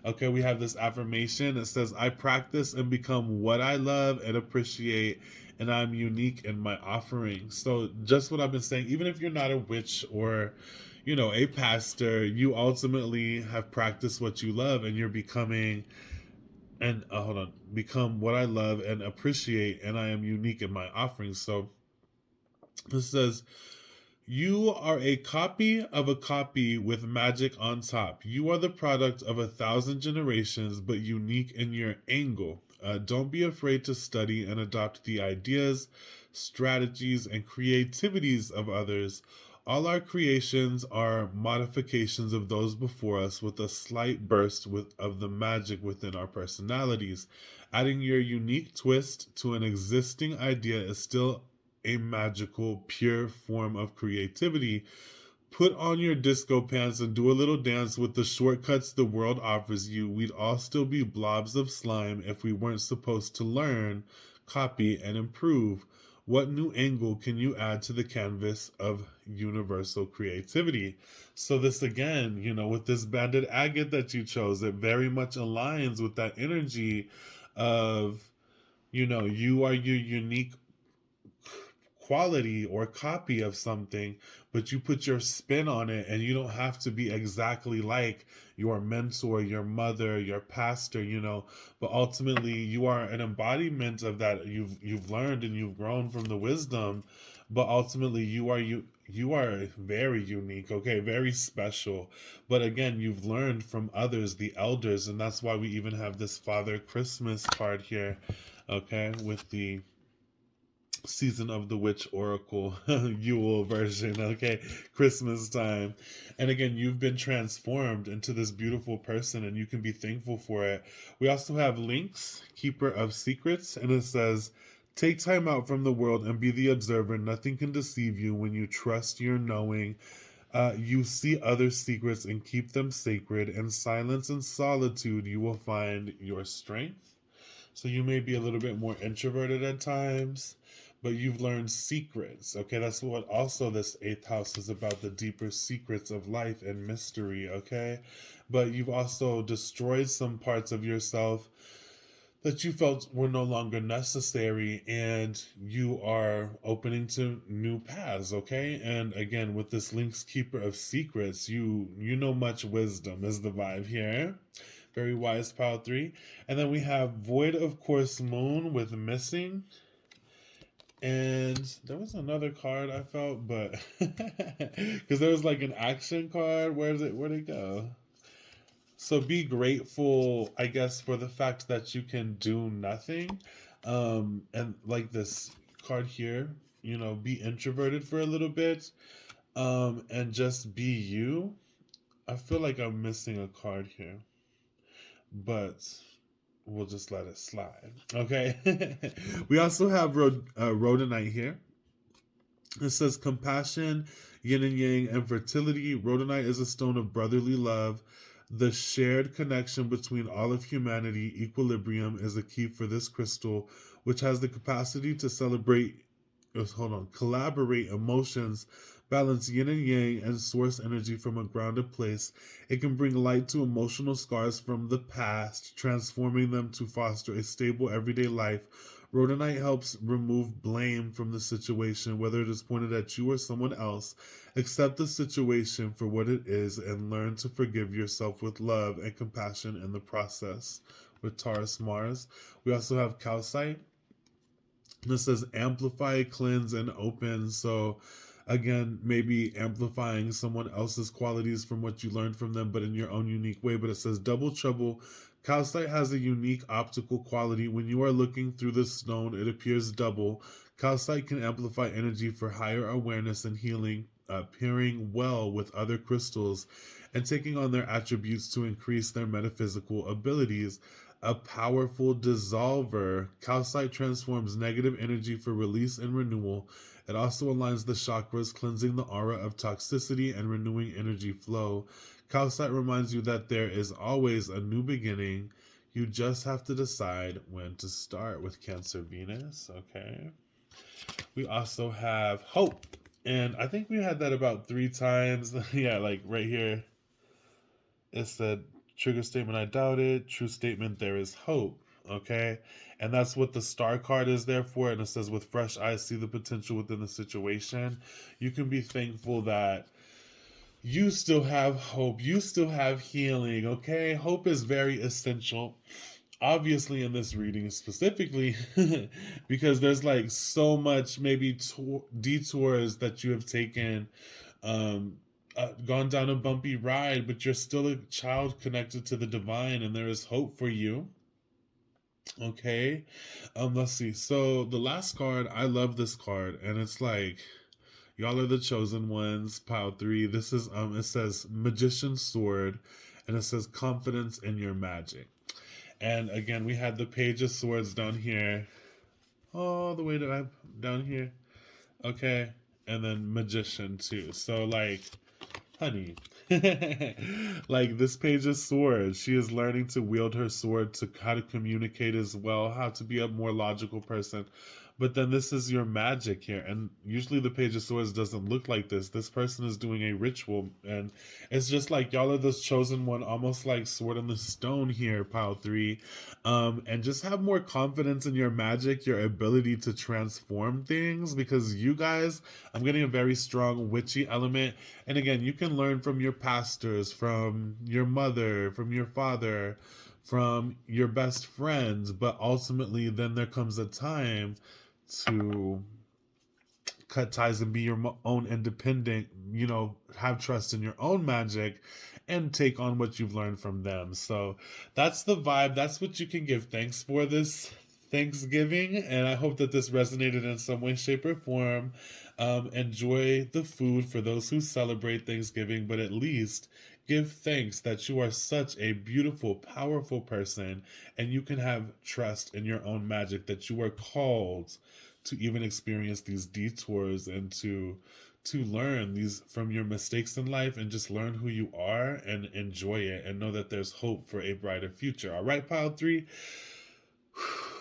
Okay, we have this affirmation. It says, I practice and become what I love and appreciate, and I'm unique in my offering. So, just what I've been saying, even if you're not a witch or, a pastor, you ultimately have practiced what you love and you're becoming, and hold on, become what I love and appreciate, and I am unique in my offering. So, this says, you are a copy of a copy with magic on top. You are the product of 1,000 generations, but unique in your angle. Don't be afraid to study and adopt the ideas, strategies, and creativities of others. All our creations are modifications of those before us with a slight burst of the magic within our personalities. Adding your unique twist to an existing idea is still a magical, pure form of creativity. Put on your disco pants and do a little dance with the shortcuts the world offers you. We'd all still be blobs of slime if we weren't supposed to learn, copy, and improve. What new angle can you add to the canvas of universal creativity? So, this again, with this banded agate that you chose, it very much aligns with that energy of, you are your unique quality or copy of something, but you put your spin on it, and you don't have to be exactly like your mentor, your mother, your pastor, but ultimately you are an embodiment of that. You've learned and you've grown from the wisdom, but ultimately you are very unique, okay, very special. But again, you've learned from others, the elders, and that's why we even have this Father Christmas card here, okay, with the Season of the Witch Oracle Yule version, okay? Christmas time. And again, you've been transformed into this beautiful person and you can be thankful for it. We also have Lynx, Keeper of Secrets, and it says, take time out from the world and be the observer. Nothing can deceive you when you trust your knowing. You see other secrets and keep them sacred. In silence and solitude, you will find your strength. So you may be a little bit more introverted at times, but you've learned secrets. Okay, that's what also this eighth house is about, the deeper secrets of life and mystery. Okay, but you've also destroyed some parts of yourself that you felt were no longer necessary, and you are opening to new paths. Okay, and again, with this Link's Keeper of Secrets, you know much wisdom is the vibe here. Very wise, pile 3. And then we have Void of Course Moon with Missing. And there was another card I felt, but because there was like an action card. Where'd it go? So be grateful, I guess, for the fact that you can do nothing. And like this card here, be introverted for a little bit. And just be you. I feel like I'm missing a card here, but we'll just let it slide. Okay. We also have Rhodonite here. It says compassion, yin and yang, and fertility. Rhodonite is a stone of brotherly love. The shared connection between all of humanity, equilibrium, is a key for this crystal, which has the capacity to collaborate emotions, balance yin and yang, and source energy from a grounded place. It can bring light to emotional scars from the past, transforming them to foster a stable everyday life. Rhodonite helps remove blame from the situation, whether it is pointed at you or someone else. Accept the situation for what it is and learn to forgive yourself with love and compassion in the process. With Taurus Mars, we also have Calcite. This says amplify, cleanse, and open. So, again, maybe amplifying someone else's qualities from what you learned from them, but in your own unique way. But it says double trouble. Calcite has a unique optical quality. When you are looking through the stone, it appears double. Calcite can amplify energy for higher awareness and healing, pairing well with other crystals and taking on their attributes to increase their metaphysical abilities. A powerful dissolver, Calcite transforms negative energy for release and renewal. It also aligns the chakras, cleansing the aura of toxicity and renewing energy flow. Calcite reminds you that there is always a new beginning. You just have to decide when to start. With Cancer Venus. Okay. We also have Hope And I think we had that about 3 times. Yeah, like right here. It said, trigger statement, I doubt it. True statement, there is hope. Okay. And that's what the star card is there for. And it says, with fresh eyes, see the potential within the situation. You can be thankful that you still have hope. You still have healing. Okay. Hope is very essential. Obviously, in this reading specifically, because there's like so much maybe detours that you have taken, um, gone down a bumpy ride, but you're still a child connected to the divine, and there is hope for you. Okay, let's see. So the last card, I love this card, and it's like y'all are the chosen ones. Pile 3. This is it says Magician's Sword, and it says confidence in your magic. And again, we had the Page of Swords down here, all the way down here. Okay, and then Magician too. So like, honey, like this Page of Swords, she is learning to wield her sword, to how to communicate as well, how to be a more logical person. But then this is your magic here, and usually the Page of Swords doesn't look like this. This person is doing a ritual, and it's just like y'all are this chosen one, almost like Sword in the Stone here, pile 3. And just have more confidence in your magic, your ability to transform things, because you guys, I'm getting a very strong witchy element. And again, you can learn from your pastors, from your mother, from your father, from your best friends, but ultimately then there comes a time to cut ties and be your own independent, have trust in your own magic and take on what you've learned from them. So that's the vibe. That's what you can give thanks for this Thanksgiving. And I hope that this resonated in some way, shape, or form. Enjoy the food for those who celebrate Thanksgiving, but at least give thanks that you are such a beautiful, powerful person and you can have trust in your own magic, that you are called to even experience these detours and to learn these from your mistakes in life, and just learn who you are and enjoy it and know that there's hope for a brighter future. All right, pile 3.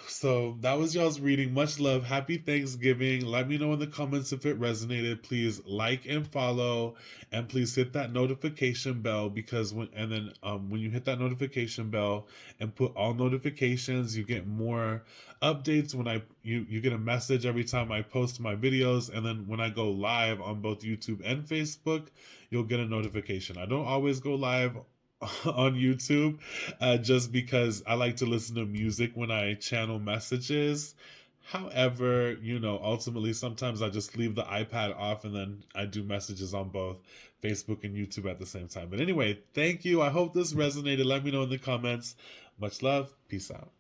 So that was y'all's reading. Much love. Happy Thanksgiving. Let me know in the comments if it resonated. Please like and follow, and please hit that notification bell, because when you hit that notification bell and put all notifications, you get more updates. When you get a message every time I post my videos, and then when I go live on both YouTube and Facebook, you'll get a notification. I don't always go live on YouTube, just because I like to listen to music when I channel messages. However, ultimately sometimes I just leave the iPad off and then I do messages on both Facebook and YouTube at the same time. But anyway, thank you. I hope this resonated. Let me know in the comments. Much love. Peace out.